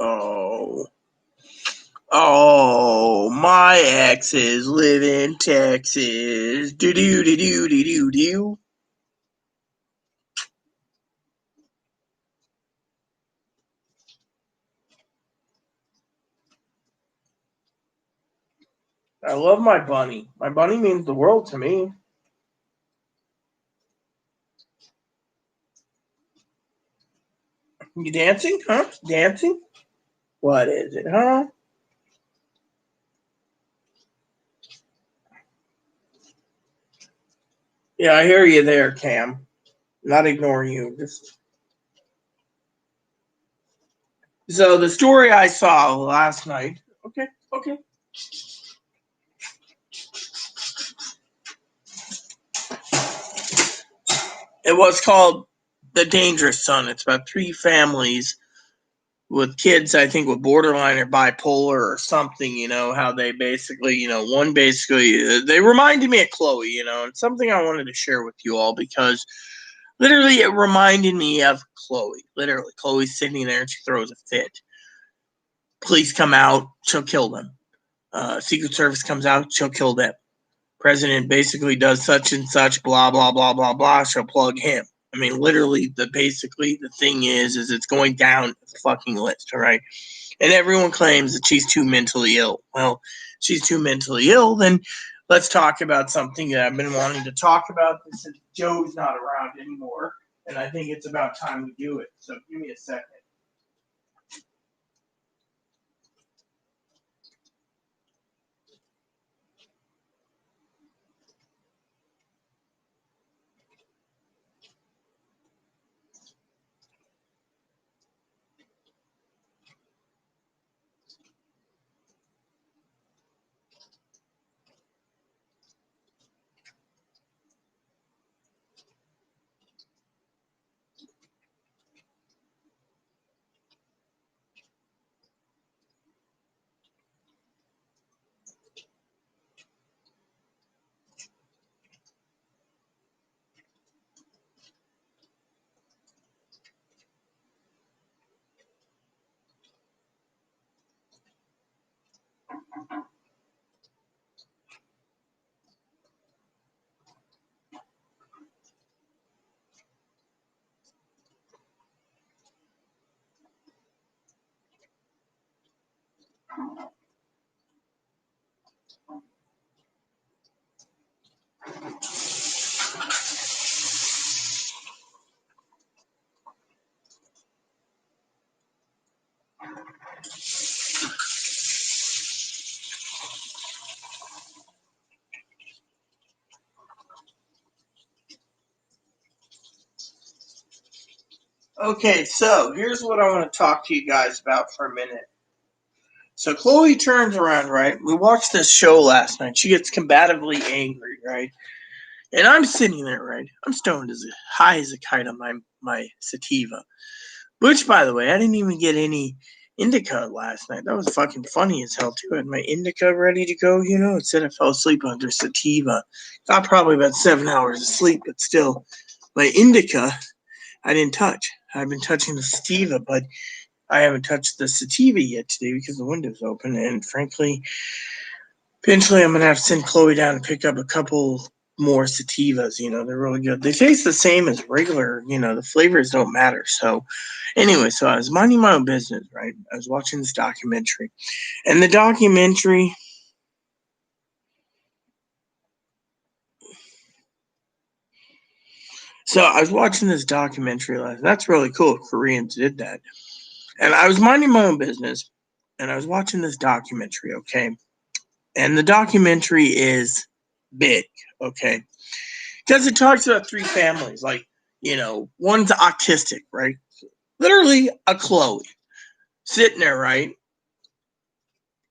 [SPEAKER 1] Oh. Oh, my exes live in Texas. Do do do do do do do. I love my bunny. My bunny means the world to me. You dancing? Huh? Dancing? What is it, huh? Yeah, I hear you there, Cam. Not ignoring you. Just so the story I saw last night. Okay, okay. It was called The Dangerous Son. It's about three families with kids, I think, with borderline or bipolar or something, how they basically, one basically, they reminded me of Chloe, and something I wanted to share with you all because literally it reminded me of Chloe. Literally, Chloe's sitting there and she throws a fit. Police come out, she'll kill them. Secret Service comes out, she'll kill them. President basically does such and such, blah, blah, blah, blah, blah, she'll plug him. I mean, literally, the thing is it's going down the fucking list, all right? And everyone claims that she's too mentally ill. Well, she's too mentally ill, then let's talk about something that I've been wanting to talk about since Joe's not around anymore, and I think it's about time we do it. So give me a second. Okay, so here's what I want to talk to you guys about for a minute. So Chloe turns around, right? We watched this show last night. She gets combatively angry, right? And I'm sitting there, right? I'm stoned as high as a kite on my sativa. Which, by the way, I didn't even get any indica last night. That was fucking funny as hell, too. I had my indica ready to go, instead I fell asleep under sativa. Got probably about 7 hours of sleep, but still, my indica, I didn't touch. I've been touching the sativa, but I haven't touched the sativa yet today because the window's open, and frankly, eventually I'm going to have to send Chloe down and pick up a couple more sativas. They're really good. They taste the same as regular, the flavors don't matter. So, anyway, so I was minding my own business, right? I was watching this documentary. And the documentary. So I was watching this documentary last. That's really cool. Koreans did that. And I was minding my own business, and I was watching this documentary, okay? And the documentary is big, okay? Because it talks about three families. Like, one's autistic, right? Literally a Chloe sitting there, right?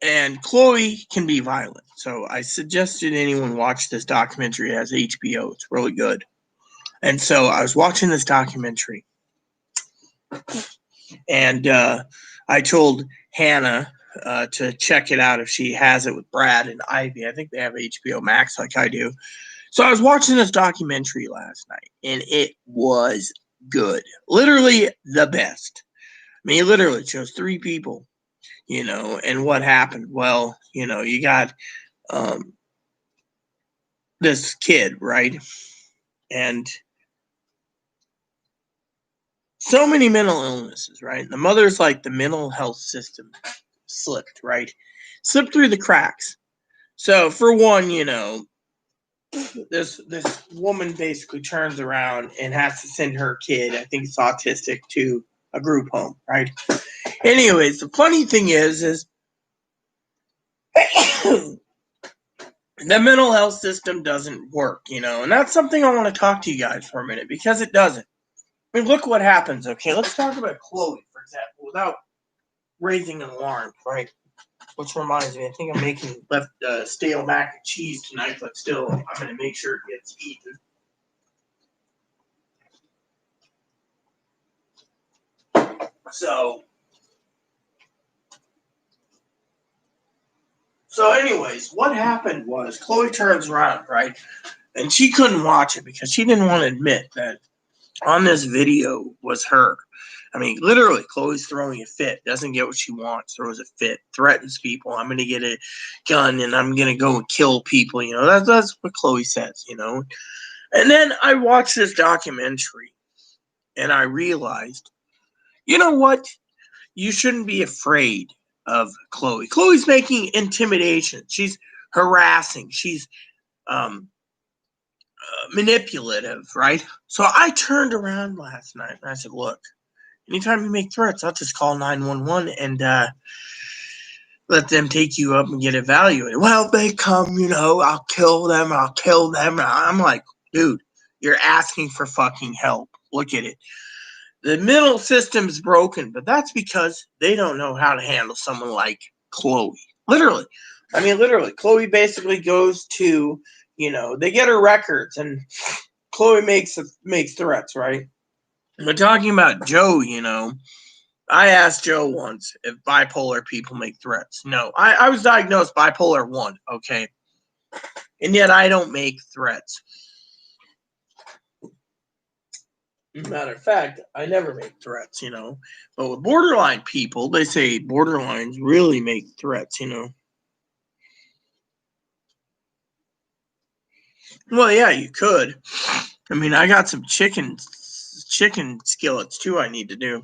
[SPEAKER 1] And Chloe can be violent. So I suggested anyone watch this documentary. It has HBO. It's really good. And so I was watching this documentary. And I told Hannah to check it out if she has it with Brad and Ivy. I think they have HBO Max like I do. So I was watching this documentary last night, and it was good. Literally the best. I mean, it literally shows three people, and what happened. Well, you got um, this kid, right? And so many mental illnesses, right? The mother's like the mental health system slipped, right? Slipped through the cracks. So for one, this woman basically turns around and has to send her kid, I think it's autistic, to a group home, right? Anyways, the funny thing is the mental health system doesn't work, and that's something I want to talk to you guys for a minute because it doesn't. I mean, look what happens, okay? Let's talk about Chloe, for example, without raising an alarm, right? Which reminds me, I think I'm making left stale mac and cheese tonight, but still, I'm going to make sure it gets eaten. So anyways, what happened was Chloe turns around, right? And she couldn't watch it because she didn't want to admit that on this video was her. I mean, literally, Chloe's throwing a fit, doesn't get what she wants, throws a fit, threatens people. I'm going to get a gun and I'm going to go and kill people. That's what Chloe says, And then I watched this documentary and I realized, you know what? You shouldn't be afraid of Chloe. Chloe's making intimidation. She's harassing. She's um, manipulative, right? So I turned around last night and I said, look, anytime you make threats, I'll just call 911 and let them take you up and get evaluated. Well, they come, I'll kill them. I'll kill them. I'm like, dude, you're asking for fucking help. Look at it. The mental system's broken, but that's because they don't know how to handle someone like Chloe. Literally. I mean, literally. Chloe basically goes to, they get her records and Chloe makes threats, right? But talking about Joe, I asked Joe once if bipolar people make threats. No, I was diagnosed bipolar 1, okay? And yet I don't make threats. Matter of fact, I never make threats, But with borderline people, they say borderlines really make threats, Well, yeah, you could. I mean, I got some chicken skillets too I need to do.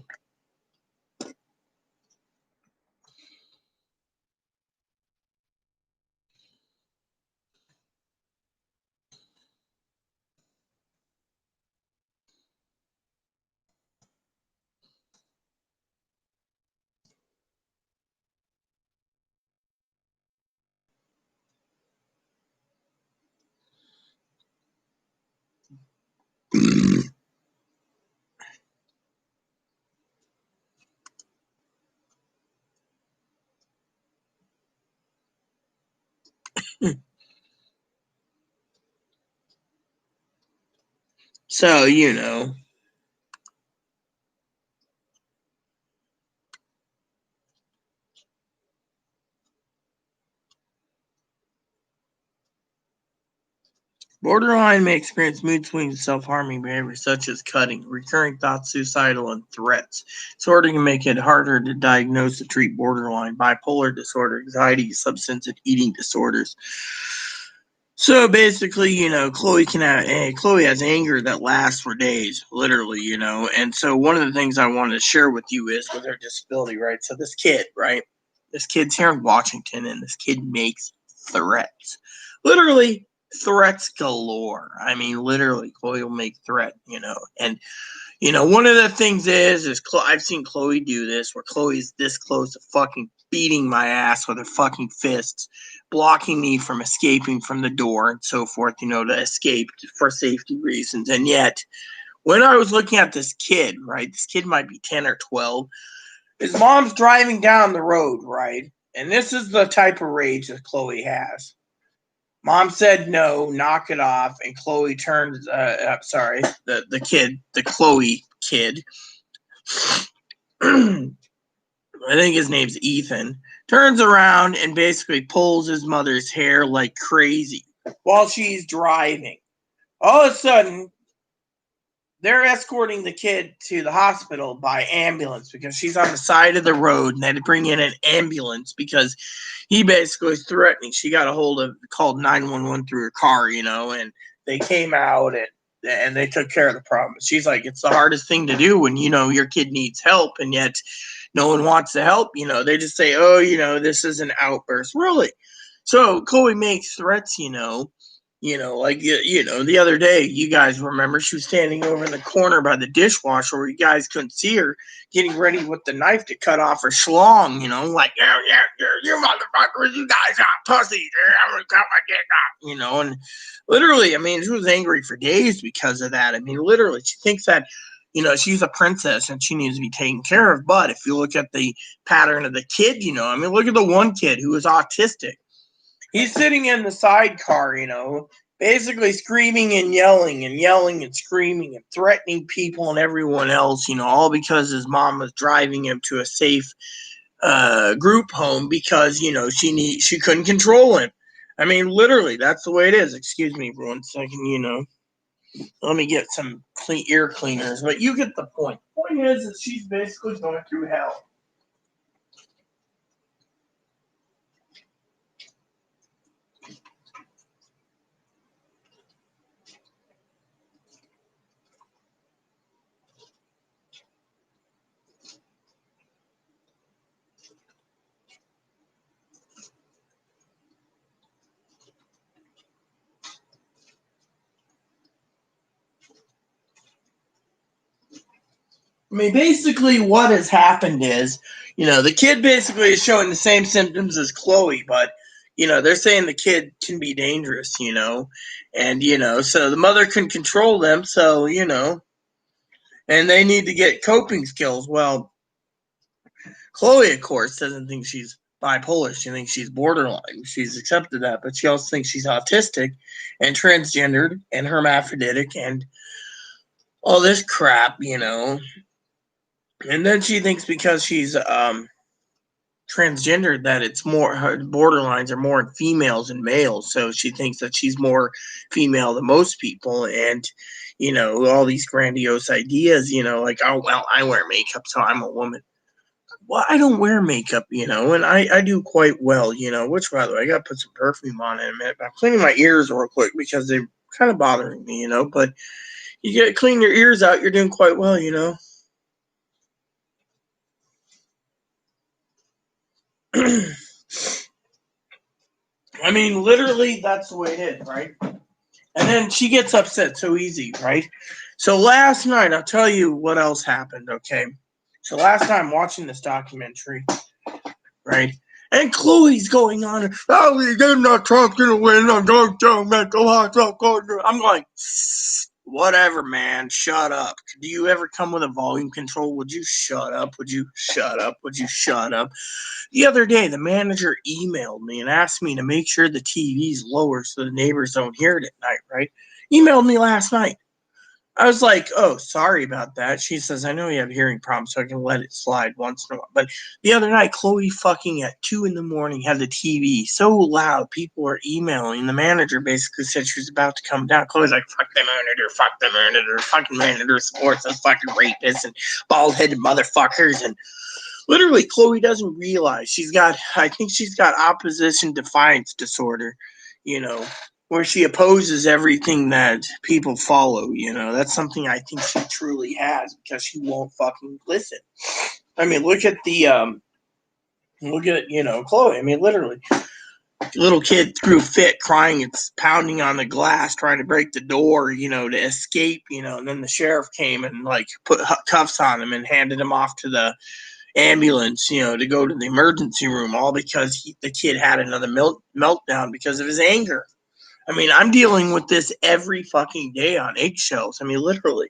[SPEAKER 1] So, you know. Borderline may experience mood swings and self-harming behavior such as cutting, recurring thoughts, suicidal, and threats. Disorder can make it harder to diagnose and treat borderline, bipolar disorder, anxiety, substance and eating disorders. So basically, you know, Chloe has anger that lasts for days, literally, you know. And so one of the things I wanted to share with you is with her disability, right? So this kid, right? This kid's here in Washington, and this kid makes threats, literally threats galore. I mean, literally, Chloe will make threat, you know. And you know, one of the things is I've seen Chloe do this, where Chloe's this close to fucking beating my ass with her fucking fists, blocking me from escaping from the door and so forth, you know, to escape for safety reasons. And yet, when I was looking at this kid, right, this kid might be 10 or 12, his mom's driving down the road, right? And this is the type of rage that Chloe has. Mom said no, knock it off, and Chloe turns. Sorry, the Chloe kid. I think his name's Ethan. Turns around and basically pulls his mother's hair like crazy while she's driving. All of a sudden, they're escorting the kid to the hospital by ambulance because she's on the side of the road, and they had to bring in an ambulance because he basically was threatening. She got a hold of, called 911 through her car, you know, and they came out and they took care of the problem. She's like, it's the hardest thing to do when, you know, your kid needs help and yet no one wants to help, you know. They just say, oh, you know, this is an outburst. Really? So Chloe makes threats, like the other day, you guys remember she was standing over in the corner by the dishwasher where you guys couldn't see her, getting ready with the knife to cut off her schlong, you know, like you motherfuckers, you guys are pussies, I'm gonna cut my dick off, you know. And literally, I mean, she was angry for days because of that. I mean, literally, she thinks that, you know, she's a princess and she needs to be taken care of. But if you look at the pattern of the kid, you know, I mean, look at the one kid who is autistic. He's sitting in the sidecar, you know, basically screaming and yelling and screaming and threatening people and everyone else, you know, all because his mom was driving him to a safe group home because, you know, she couldn't control him. I mean, literally, that's the way it is. Excuse me for 1 second, you know. Let me get some ear cleaners, but you get the point. The point is she's basically going through hell. I mean, basically, what has happened is, you know, the kid basically is showing the same symptoms as Chloe, but, you know, they're saying the kid can be dangerous, you know, and, you know, so the mother can control them, so, you know, and they need to get coping skills. Well, Chloe, of course, doesn't think she's bipolar. She thinks she's borderline. She's accepted that, but she also thinks she's autistic and transgendered and hermaphroditic and all this crap, you know. And then she thinks because she's transgendered that it's more, her borderlines are more in females and males, so she thinks that she's more female than most people. And you know, all these grandiose ideas, you know, like, oh well, I wear makeup so I'm a woman. Well, I don't wear makeup, you know, and I do quite well, you know, which by the way, I gotta put some perfume on in a minute. I'm cleaning my ears real quick because they're kind of bothering me, you know. But you get clean your ears out, you're doing quite well, you know. I mean, literally, that's the way it is, right? And then she gets upset so easy, right? So last night, I'll tell you what else happened, okay? So last time watching this documentary, right? And Chloe's going on, oh, they're not talking to win, I'm going to mental hospital. I'm like, Whatever, man. Shut up. Do you ever come with a volume control? Would you shut up? Would you shut up? Would you shut up? The other day, the manager emailed me and asked me to make sure the TV's lower so the neighbors don't hear it at night, right? Emailed me last night. I was like, oh, sorry about that. She says, I know you have hearing problems, so I can let it slide once in a while. But the other night, Chloe fucking at 2 in the morning had the TV so loud, people were emailing. The manager basically said she was about to come down. Chloe's like, fuck the manager, fucking manager supports those fucking rapists and bald-headed motherfuckers. And literally, Chloe doesn't realize I think she's got opposition defiance disorder, you know, where she opposes everything that people follow, That's something I think she truly has because she won't fucking listen. I mean, look at, Chloe. I mean, literally, little kid threw a fit crying and pounding on the glass trying to break the door, to escape, and then the sheriff came and like put cuffs on him and handed him off to the ambulance, to go to the emergency room, all because the kid had another meltdown because of his anger. I mean, I'm dealing with this every fucking day on eggshells. I mean, literally.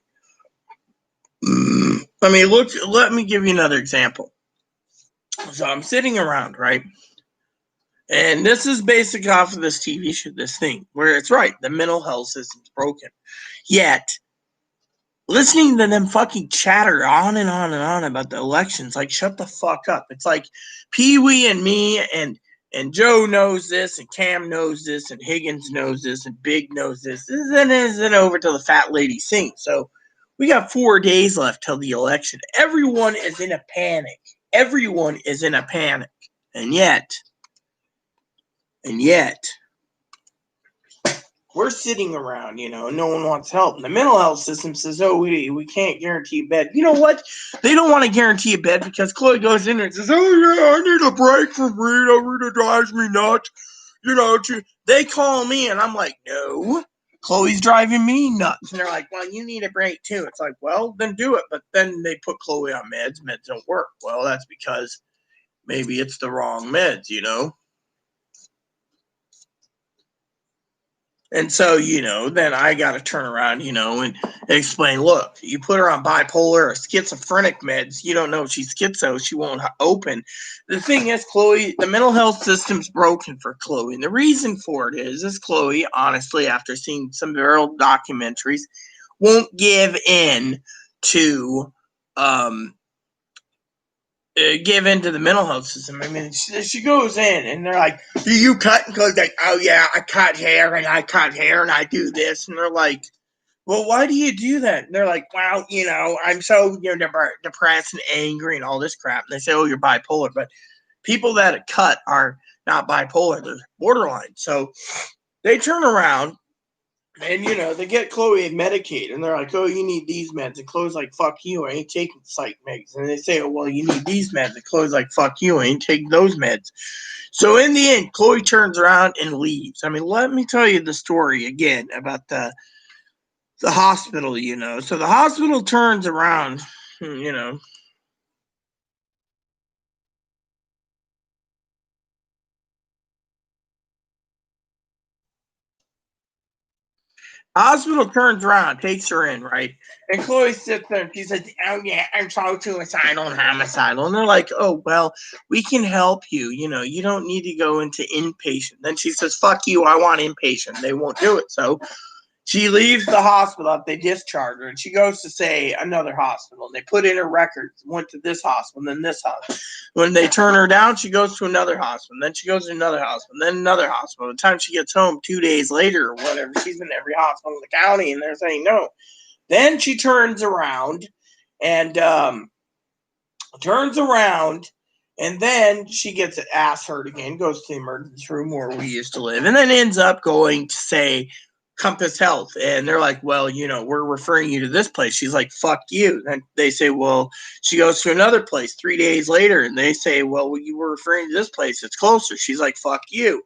[SPEAKER 1] I mean, look, let me give you another example. So I'm sitting around, right? And this is basic off of this TV show, this thing, where it's right, the mental health system's broken. Yet, listening to them fucking chatter on and on and on about the elections, like, shut the fuck up. It's like Pee Wee and me and Joe knows this, and Cam knows this, and Higgins knows this, and Big knows this. This isn't over till the fat lady sings. So we got 4 days left till the election. Everyone is in a panic. Everyone is in a panic. And yet, we're sitting around, no one wants help. And the mental health system says, oh, we can't guarantee a bed. You know what? They don't want to guarantee a bed because Chloe goes in there and says, oh, yeah, I need a break from Rita. Rita drives me nuts. They call me and I'm like, no, Chloe's driving me nuts. And they're like, well, you need a break too. It's like, well, then do it. But then they put Chloe on meds. Meds don't work. Well, that's because maybe it's the wrong meds, And so, then I got to turn around, and explain, look, you put her on bipolar or schizophrenic meds. You don't know if she's schizo. She won't open. The thing is, Chloe, the mental health system's broken for Chloe. And the reason for it is Chloe, honestly, after seeing some viral documentaries, won't give in to give into the mental health system. I mean, she goes in and they're like, do you cut? And goes like, oh yeah, I cut hair and I do this. And they're like, well, why do you do that? And they're like, well, I'm so depressed and angry and all this crap. And they say, oh, you're bipolar. But people that cut are not bipolar. They're borderline. So they turn around and, they get Chloe medicated. And they're like, oh, you need these meds. And Chloe's like, fuck you, I ain't taking psych meds. And they say, oh, well, you need these meds. And Chloe's like, fuck you, I ain't taking those meds. So in the end, Chloe turns around and leaves. I mean, let me tell you the story again about the hospital, So the hospital turns around, Hospital turns around, takes her in, right? And Chloe sits there and she says, oh, yeah, I'm so suicidal and homicidal. And they're like, oh, well, we can help you. You don't need to go into inpatient. Then she says, fuck you, I want inpatient. They won't do it. So she leaves the hospital. They discharge her, and she goes to say another hospital. They put in her records, went to this hospital, then this hospital. When they turn her down, she goes to another hospital. Then she goes to another hospital, then another hospital. By the time she gets home 2 days later or whatever, she's in every hospital in the county, and they're saying no. Then she turns around and and then she gets ass hurt again, goes to the emergency room where we used to live, and then ends up going to say Compass Health. And they're like, well, we're referring you to this place. She's like, fuck you. And they say, well, she goes to another place 3 days later, and they say, well, you were referring to this place. It's closer. She's like, fuck you.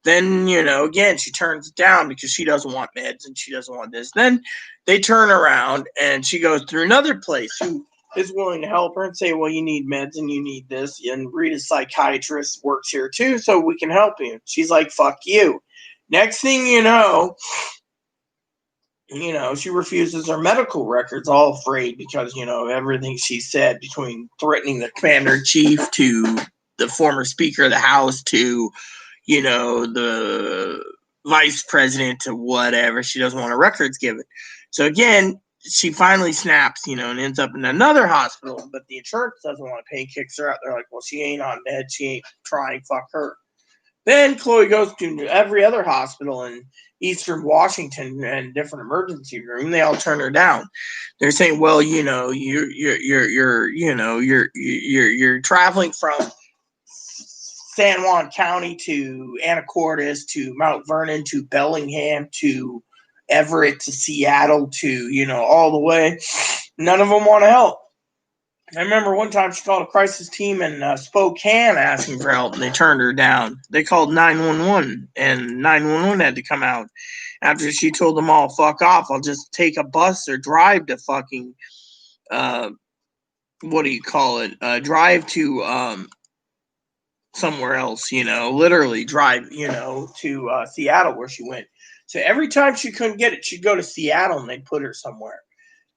[SPEAKER 1] Then, again, she turns it down because she doesn't want meds and she doesn't want this. Then they turn around and she goes through another place who is willing to help her and say, well, you need meds and you need this. And Rita's psychiatrist works here too, so we can help you. She's like, fuck you. Next thing you know, She refuses her medical records, all afraid because, everything she said, between threatening the commander-in-chief to the former Speaker of the House to, the vice president to whatever. She doesn't want her records given. So again, she finally snaps, and ends up in another hospital, but the insurance doesn't want to pay, kicks her out. They're like, well, she ain't on med, she ain't trying, fuck her. Then Chloe goes to every other hospital in Eastern Washington and different emergency room. They all turn her down. They're saying, "Well, you're traveling from San Juan County to Anacortes to Mount Vernon to Bellingham to Everett to Seattle to all the way." None of them want to help. I remember one time she called a crisis team in Spokane asking for help, and they turned her down. They called 911, and 911 had to come out after she told them all, "Fuck off! I'll just take a bus or drive to fucking what do you call it? Drive to somewhere else. Literally drive, to Seattle where she went." So every time she couldn't get it, she'd go to Seattle, and they'd put her somewhere.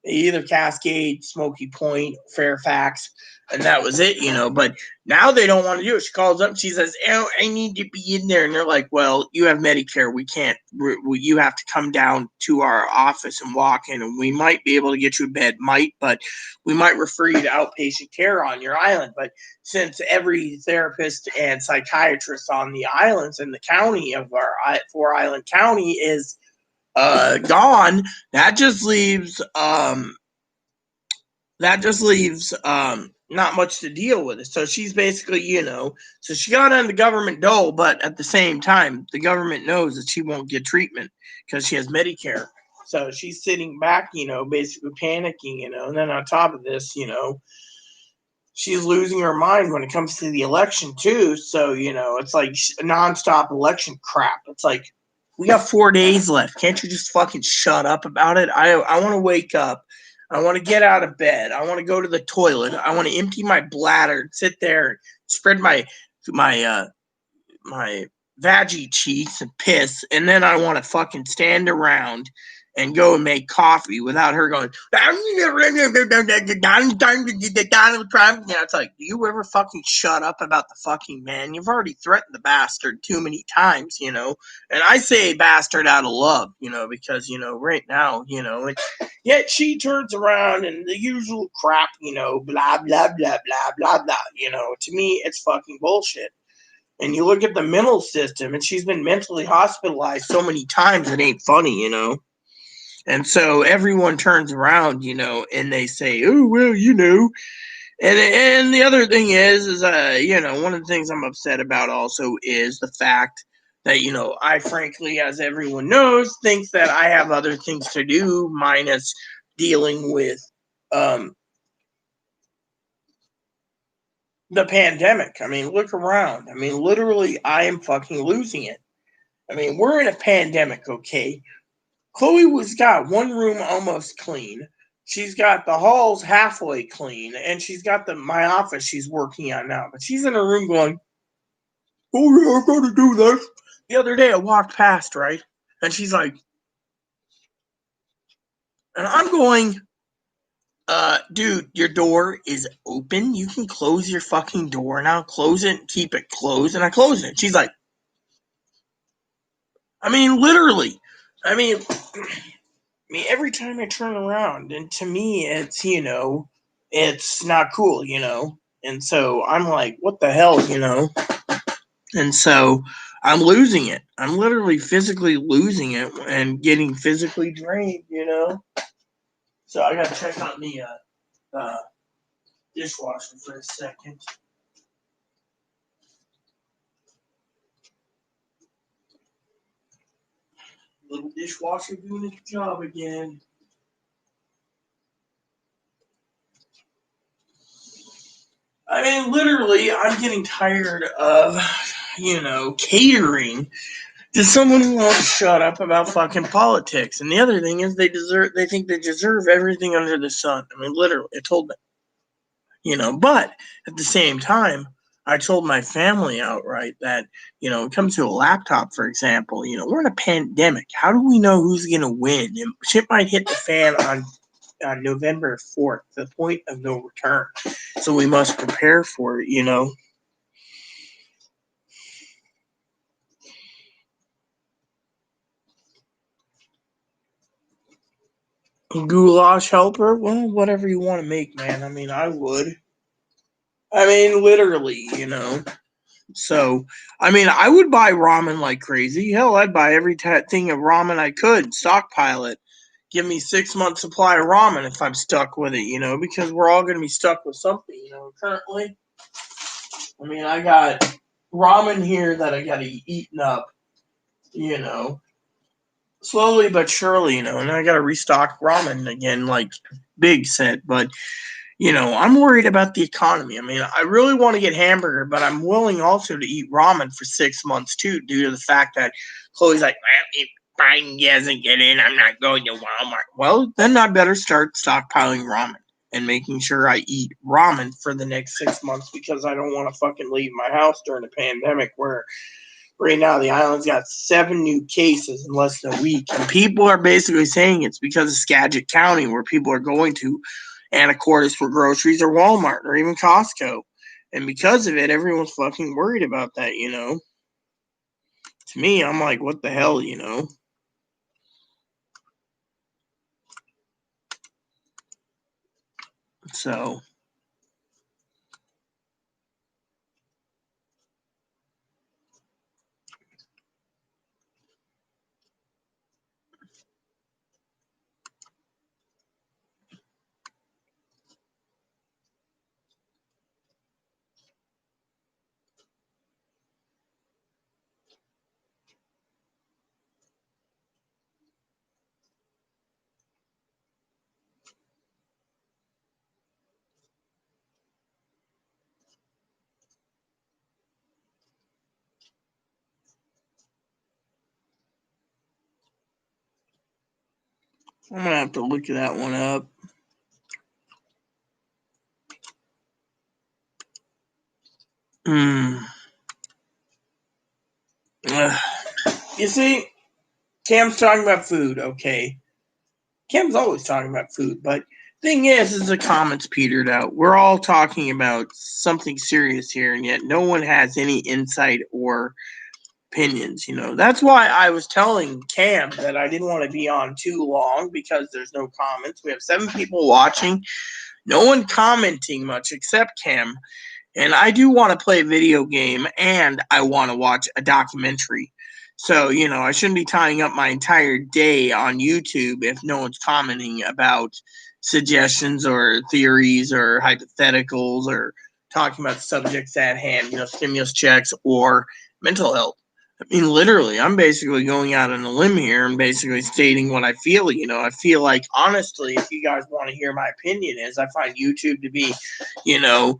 [SPEAKER 1] Either Cascade, Smoky Point, Fairfax, and that was it, But now they don't want to do it. She calls up and she says, "Oh, I need to be in there." And they're like, "Well, you have Medicare. We can't. You have to come down to our office and walk in, and we might be able to get you a bed, but we might refer you to outpatient care on your island. But since every therapist and psychiatrist on the islands in the county of our Four Island County is gone, that just leaves not much to deal with it." So she's basically, so she got on the government dole, but at the same time, the government knows that she won't get treatment because she has Medicare. So she's sitting back, basically panicking, and then on top of this, she's losing her mind when it comes to the election too. So, it's like nonstop election crap. It's like, we got 4 days left. Can't you just fucking shut up about it? I want to wake up. I want to get out of bed. I want to go to the toilet. I want to empty my bladder, sit there, and spread my veggie cheeks and piss, and then I want to fucking stand around and go and make coffee without her going, Donald Trump. It's like, do you ever fucking shut up about the fucking man? You've already threatened the bastard too many times, And I say bastard out of love, because, right now, and yet she turns around and the usual crap, blah, blah, blah, blah, blah, blah. To me, it's fucking bullshit. And you look at the mental system, and she's been mentally hospitalized so many times, it ain't funny, And so everyone turns around, and they say, "Oh, well, And the other thing is one of the things I'm upset about also is the fact that, I frankly, as everyone knows, thinks that I have other things to do minus dealing with the pandemic. I mean, look around. I mean, literally, I am fucking losing it. I mean, we're in a pandemic, okay? Chloe was got one room almost clean. She's got the halls halfway clean, and she's got my office she's working on now. But she's in her room going, "Oh yeah, I gotta do this." The other day I walked past, right? And she's like, and I'm going, dude, your door is open. You can close your fucking door now. Close it and keep it closed. And I close it. She's like, I mean, literally. I mean, every time I turn around, and to me, it's, it's not cool, And so I'm like, what the hell, And so I'm losing it. I'm literally physically losing it and getting physically drained, So I gotta check on the dishwasher for a second. Little dishwasher doing its job again. I mean, literally, I'm getting tired of, catering to someone who won't shut up about fucking politics. And the other thing is they think they deserve everything under the sun. I mean, literally, I told them, but at the same time, I told my family outright that, it comes to a laptop, for example, we're in a pandemic. How do we know who's going to win? And shit might hit the fan on November 4th, the point of no return. So we must prepare for it. Goulash helper? Well, whatever you want to make, man. I mean, I would. I mean, literally. So, I mean, I would buy ramen like crazy. Hell, I'd buy every thing of ramen I could, stockpile it. Give me 6 months supply of ramen if I'm stuck with it, because we're all going to be stuck with something, currently. I mean, I got ramen here that I got to eaten up, you know, slowly but surely, and I got to restock ramen again, like big set. But I'm worried about the economy. I mean, I really want to get hamburger, but I'm willing also to eat ramen for 6 months too, due to the fact that Chloe's like, well, if Biden doesn't get in, I'm not going to Walmart. Well, then I better start stockpiling ramen and making sure I eat ramen for the next 6 months because I don't want to fucking leave my house during the pandemic where right now the island's got 7 new cases in less than a week. And people are basically saying it's because of Skagit County where people are going to Anacortes for groceries or Walmart or even Costco. And because of it, everyone's fucking worried about that. To me, I'm like, what the hell? So, I'm going to have to look that one up. Hmm. You see, Cam's talking about food, okay. Cam's always talking about food, but thing is the comments petered out. We're all talking about something serious here, and yet no one has any insight or opinions. That's why I was telling Cam that I didn't want to be on too long because there's no comments. We have 7 people watching, no one commenting much except Cam. And I do want to play a video game and I want to watch a documentary. So, I shouldn't be tying up my entire day on YouTube if no one's commenting about suggestions or theories or hypotheticals or talking about subjects at hand, stimulus checks or mental health. I mean, literally, I'm basically going out on a limb here and basically stating what I feel. I feel like, honestly, if you guys want to hear my opinion, is I find YouTube to be, you know,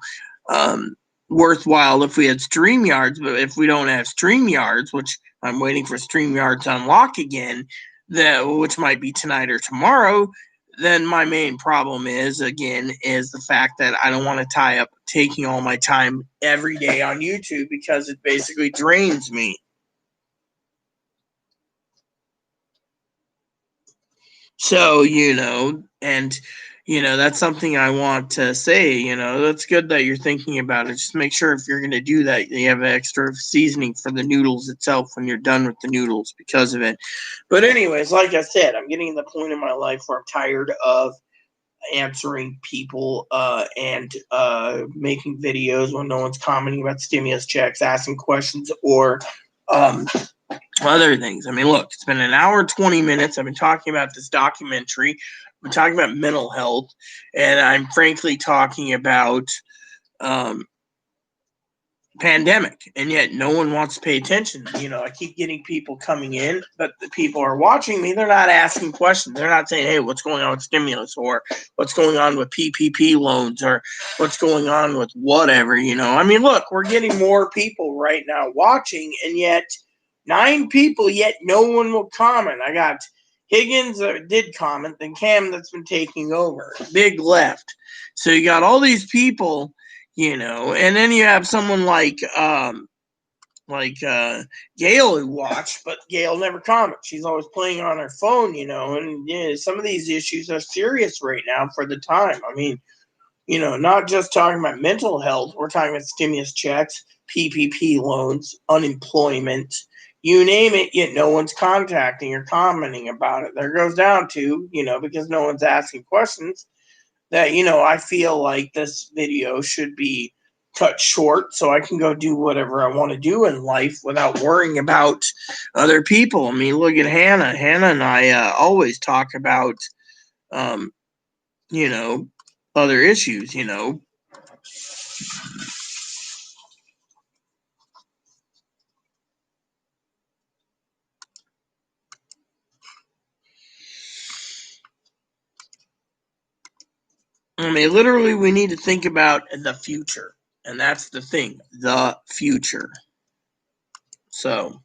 [SPEAKER 1] um, worthwhile if we had StreamYards, but if we don't have StreamYards, which I'm waiting for StreamYards to unlock again, which might be tonight or tomorrow, then my main problem is the fact that I don't want to tie up taking all my time every day on YouTube because it basically drains me. So, and that's something I want to say. That's good that you're thinking about it. Just make sure if you're going to do that, you have extra seasoning for the noodles itself when you're done with the noodles because of it. But, anyways, like I said, I'm getting to the point in my life where I'm tired of answering people and making videos when no one's commenting about stimulus checks, asking questions, or other things. I mean, look, it's been an hour and 20 minutes. I've been talking about this documentary. We're talking about mental health, and I'm frankly talking about um, pandemic, and yet no one wants to pay attention. I keep getting people coming in, but the people are watching me. They're not asking questions. They're not saying, "Hey, what's going on with stimulus?" or "What's going on with PPP loans?" or "What's going on with whatever." I mean, look, we're getting more people right now watching, and yet 9 people, yet no one will comment. I got Higgins did comment, then Cam that's been taking over. Big left. So you got all these people And then you have someone like Gail who watched, but Gail never comments. She's always playing on her phone, and some of these issues are serious right now for the time. I mean, not just talking about mental health, we're talking about stimulus checks, PPP loans, unemployment, you name it, yet no one's contacting or commenting about it. There goes down to, because no one's asking questions, that, I feel like this video should be cut short so I can go do whatever I want to do in life without worrying about other people. I mean, look at Hannah. Hannah and I always talk about, um, you know, other issues. I mean, literally, we need to think about the future. And that's the thing, the future. So,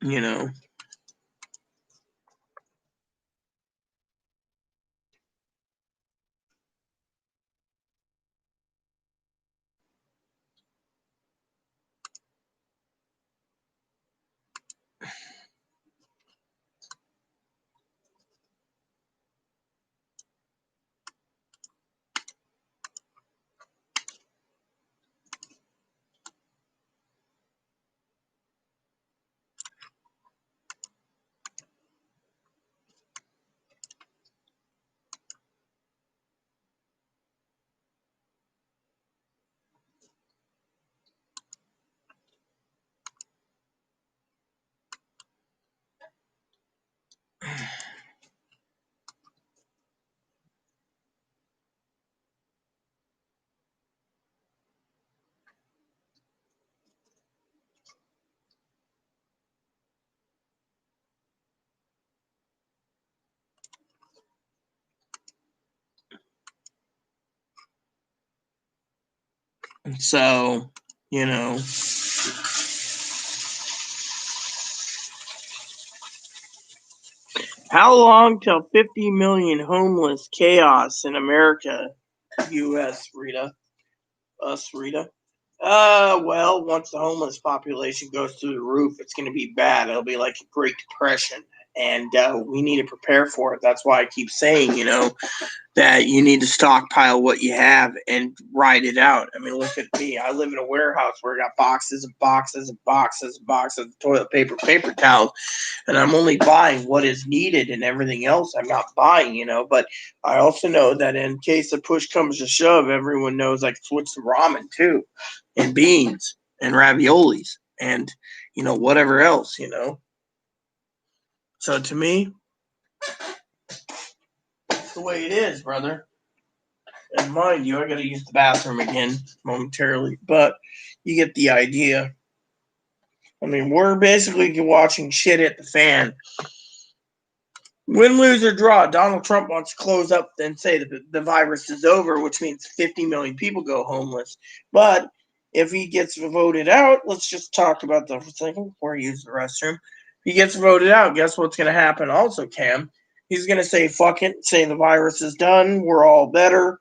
[SPEAKER 1] you know, so, you know, how long till 50 million homeless chaos in America, U.S., Rita? Us, Rita? Well, once the homeless population goes through the roof, it's going to be bad. It'll be like a Great Depression, and we need to prepare for it. That's why I keep saying, that you need to stockpile what you have and ride it out. I mean, look at me. I live in a warehouse where I got boxes and boxes and boxes and boxes of toilet paper, paper towels, and I'm only buying what is needed, and everything else I'm not buying. But I also know that in case the push comes to shove, everyone knows I can switch to ramen too, and beans and raviolis and whatever else. So to me, it's the way it is, brother. And mind you, I gotta use the bathroom again momentarily, but you get the idea. I mean, we're basically watching shit hit the fan. Win, lose, or draw, Donald Trump wants to close up and say that the virus is over, which means 50 million people go homeless. But if he gets voted out, let's just talk about that for a second before I use the restroom. If he gets voted out, guess what's going to happen also, Cam? He's going to say, fuck it, say the virus is done, we're all better,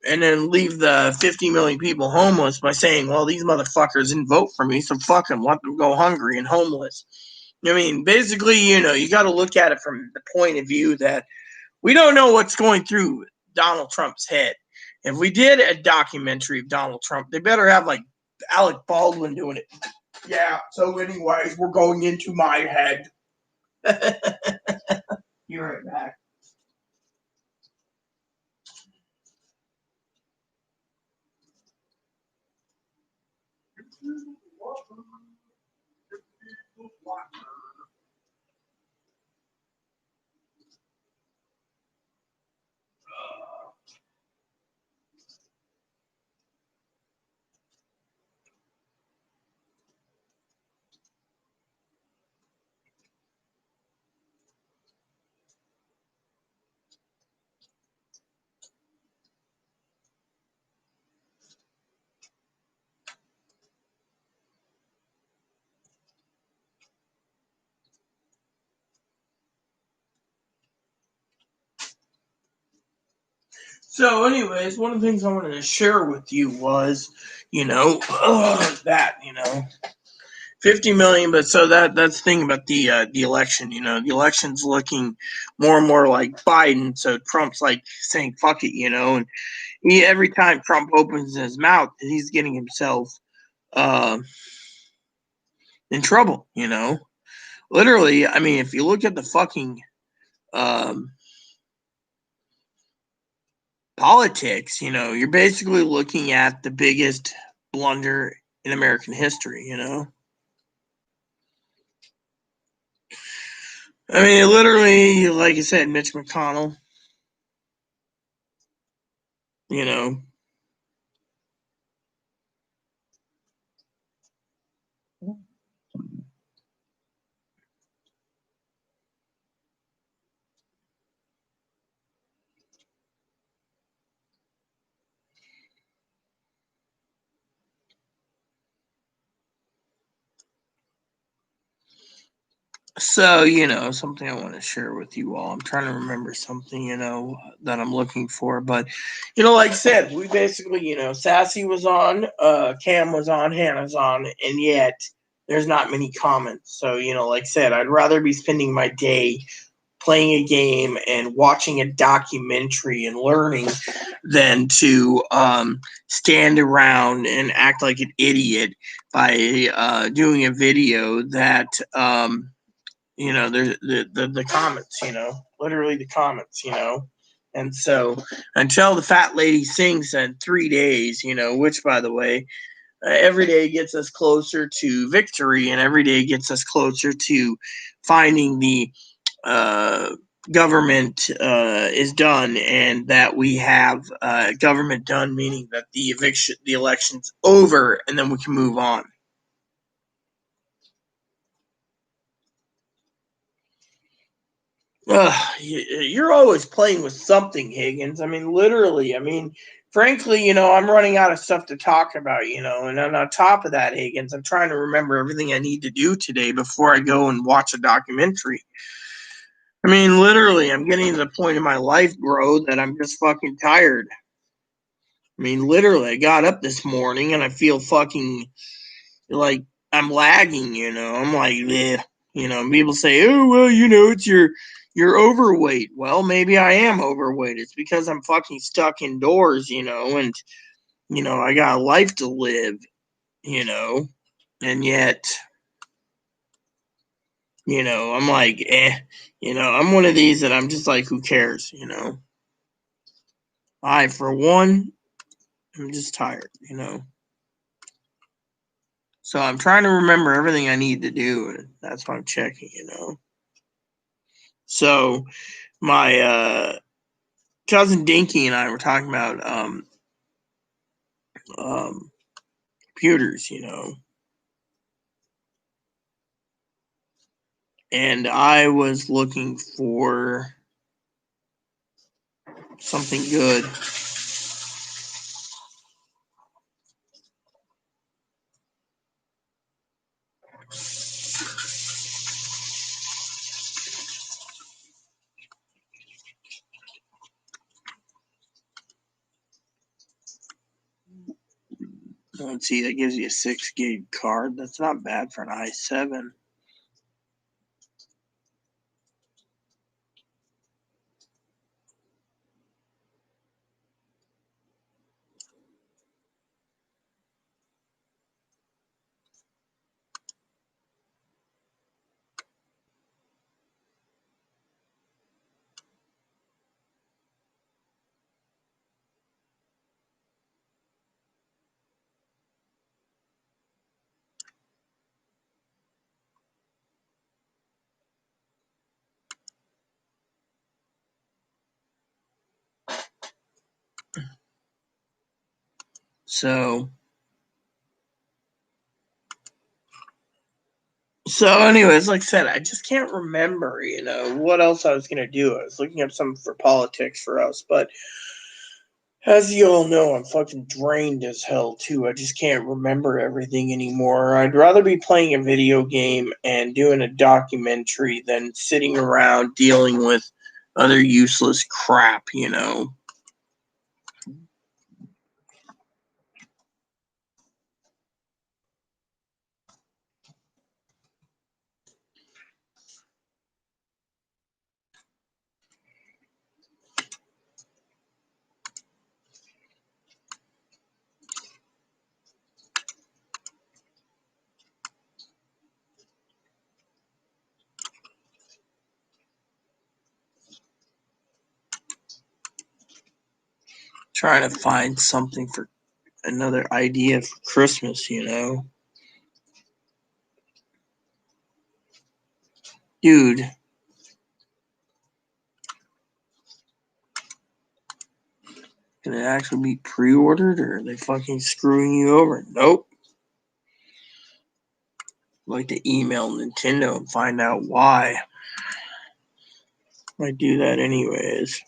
[SPEAKER 1] and then leave the 50 million people homeless by saying, well, these motherfuckers didn't vote for me, so fuck them, let them go hungry and homeless. I mean, basically, you got to look at it from the point of view that we don't know what's going through Donald Trump's head. If we did a documentary of Donald Trump, they better have like Alec Baldwin doing it. Yeah, so anyways, we're going into my head. You're right back. So, anyways, one of the things I wanted to share with you was, that 50 million. But so that's the thing about the election. The election's looking more and more like Biden. So Trump's like saying fuck it, and every time Trump opens his mouth, he's getting himself uh, in trouble. Literally. I mean, if you look at the fucking um, politics, you're basically looking at the biggest blunder in American history. I mean, literally, like I said, Mitch McConnell, you know. So, something I want to share with you all. I'm trying to remember something, that I'm looking for. But, like I said, we basically, Sassy was on, Cam was on, Hannah's on, and yet there's not many comments. So, like I said, I'd rather be spending my day playing a game and watching a documentary and learning than to stand around and act like an idiot by doing a video that there's the comments, literally the comments, and so until the fat lady sings in 3 days, which by the way, every day gets us closer to victory, and every day gets us closer to finding the uh, government is done, and that we have government done, meaning that the election's over, and then we can move on. You're always playing with something, Higgins. I mean, literally. I mean, frankly, I'm running out of stuff to talk about, and then on top of that, Higgins, I'm trying to remember everything I need to do today before I go and watch a documentary. I mean, literally, I'm getting to the point in my life, bro, that I'm just fucking tired. I mean, literally, I got up this morning and I feel fucking like I'm lagging, I'm like, bleh. People say, oh, well, it's you're overweight. Well, maybe I am overweight. It's because I'm fucking stuck indoors, and I got a life to live, and yet, I'm like, I'm one of these that I'm just like, who cares. I, for one, I'm just tired, So I'm trying to remember everything I need to do, and that's what I'm checking. So my cousin Dinky and I were talking about um, computers, and I was looking for something good. Let's see, that gives you a 6 gig card. That's not bad for an i7. So anyways, like I said, I just can't remember, what else I was gonna do. I was looking up something for politics for us, but as you all know, I'm fucking drained as hell too. I just can't remember everything anymore. I'd rather be playing a video game and doing a documentary than sitting around dealing with other useless crap. Trying to find something for another idea for Christmas, Dude. Can it actually be pre-ordered, or are they fucking screwing you over? Nope. I'd like to email Nintendo and find out why. I do that anyways.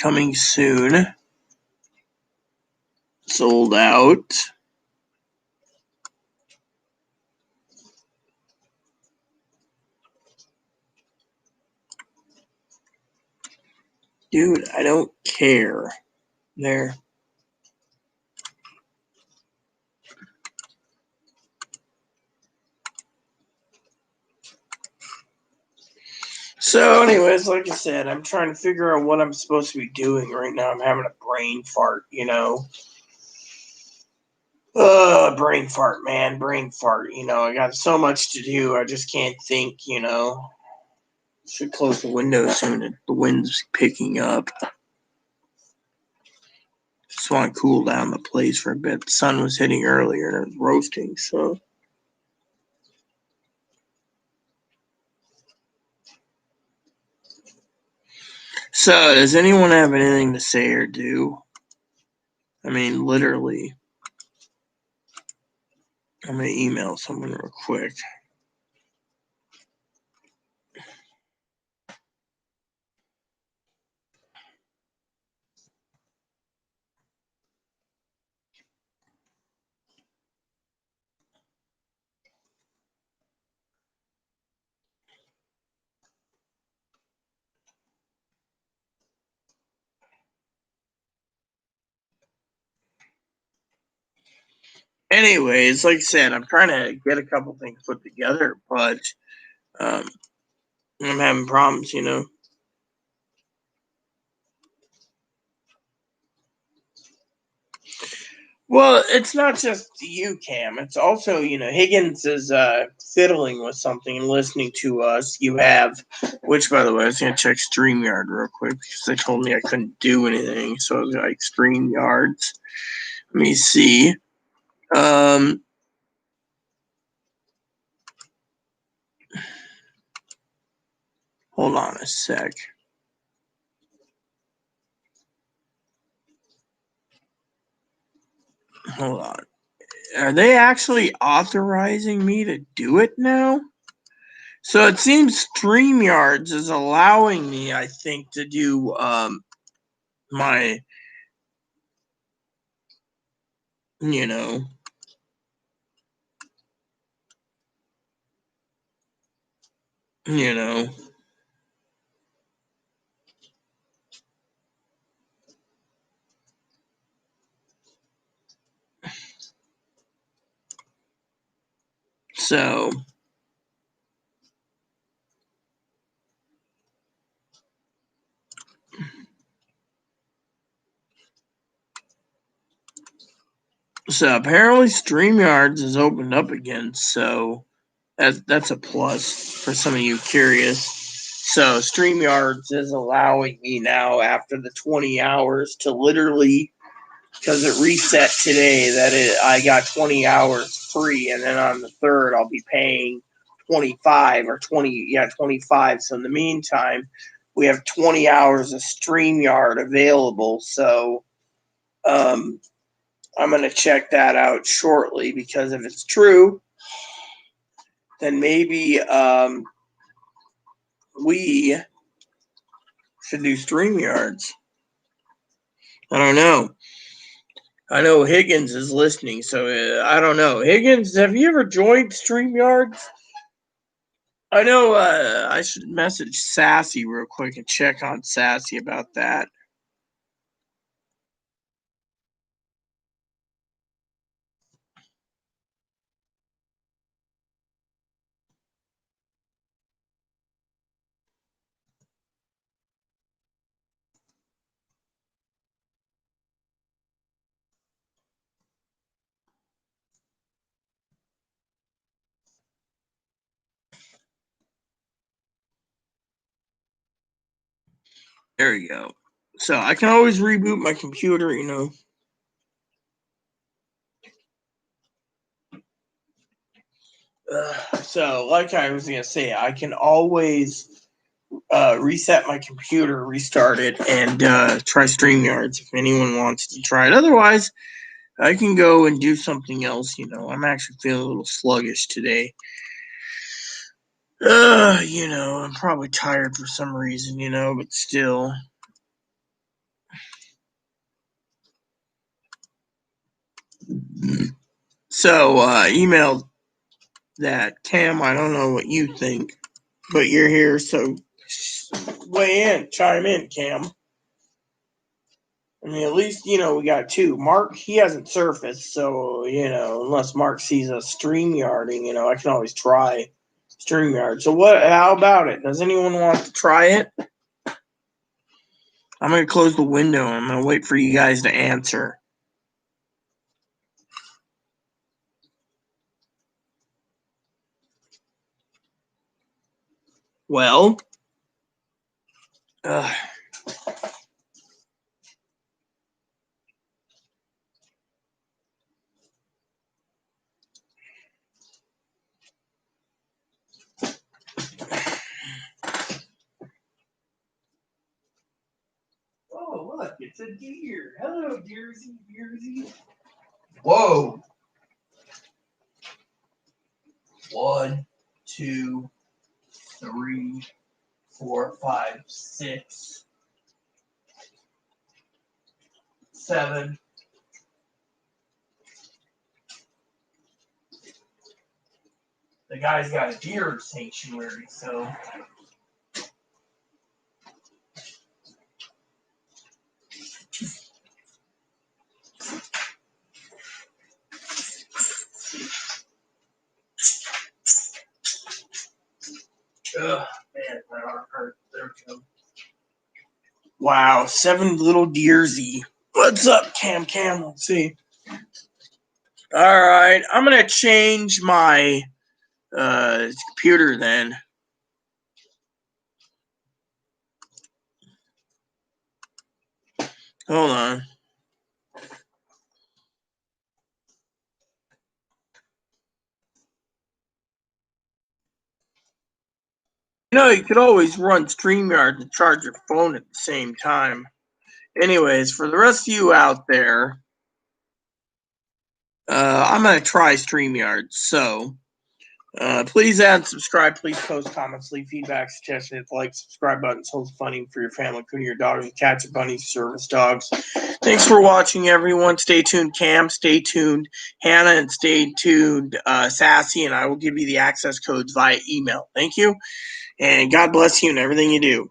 [SPEAKER 1] Coming soon. Sold out. Dude, I don't care. There. So, anyways, like I said, I'm trying to figure out what I'm supposed to be doing right now. I'm having a brain fart, Brain fart, man. Brain fart. I got so much to do. I just can't think, Should close the window soon. The wind's picking up. Just want to cool down the place for a bit. The sun was hitting earlier and it was roasting, so. So, does anyone have anything to say or do? I mean, literally. I'm going to email someone real quick. Anyways, like I said, I'm trying to get a couple things put together, but I'm having problems, Well, it's not just you, Cam. It's also, Higgins is fiddling with something and listening to us. You have, which, by the way, I was going to check StreamYard real quick because they told me I couldn't do anything. So I was like, StreamYards. Let me see. Hold on a sec. Hold on. Are they actually authorizing me to do it now? So it seems StreamYards is allowing me, I think, to do my, you know, you know. So apparently StreamYards is opened up again, so that's a plus for some of you curious. So StreamYards is allowing me now after the 20 hours to literally, because it reset today, that I got 20 hours free, and then on the 3rd I'll be paying 25 or 25. So in the meantime, we have 20 hours of StreamYard available. So I'm going to check that out shortly, because if it's true, then maybe we should do StreamYards. I don't know. I know Higgins is listening, so I don't know. Higgins, have you ever joined StreamYards? I know I should message Sassy real quick and check on Sassy about that. There you go. So I can always reboot my computer, you know. So, like I was gonna say, I can always reset my computer, restart it, and try StreamYards if anyone wants to try it. Otherwise, I can go and do something else. You know, I'm actually feeling a little sluggish today. You know, I'm probably tired for some reason, you know, but still. So, email that. Cam, I don't know what you think, but you're here, so weigh in, chime in, Cam. I mean, at least, you know, we got two. Mark, he hasn't surfaced, so, you know, unless Mark sees us StreamYarding, you know, I can always try StreamYard. So how about it? Does anyone want to try it? I'm going to close the window and I'm going to wait for you guys to answer. Well, uh, oh, look, it's a deer. Hello, Deersy. Whoa. 1, 2, 3, 4, 5, 6, 7. The guy's got a deer sanctuary, so. Ugh, man, my arm hurt. There we go. Wow, 7 little deersy. What's up, Cam? Let's see. All right, I'm gonna change my computer then. Hold on. You know, you could always run StreamYard and charge your phone at the same time. Anyways, for the rest of you out there, I'm going to try StreamYard. So, please add and subscribe. Please post comments, leave feedback, suggestions, hit the like, subscribe button. So it's funny for your family, including your dogs and cats and bunnies, service dogs. Thanks for watching, everyone. Stay tuned, Cam. Stay tuned, Hannah, and stay tuned, Sassy. And I will give you the access codes via email. Thank you. And God bless you and everything you do.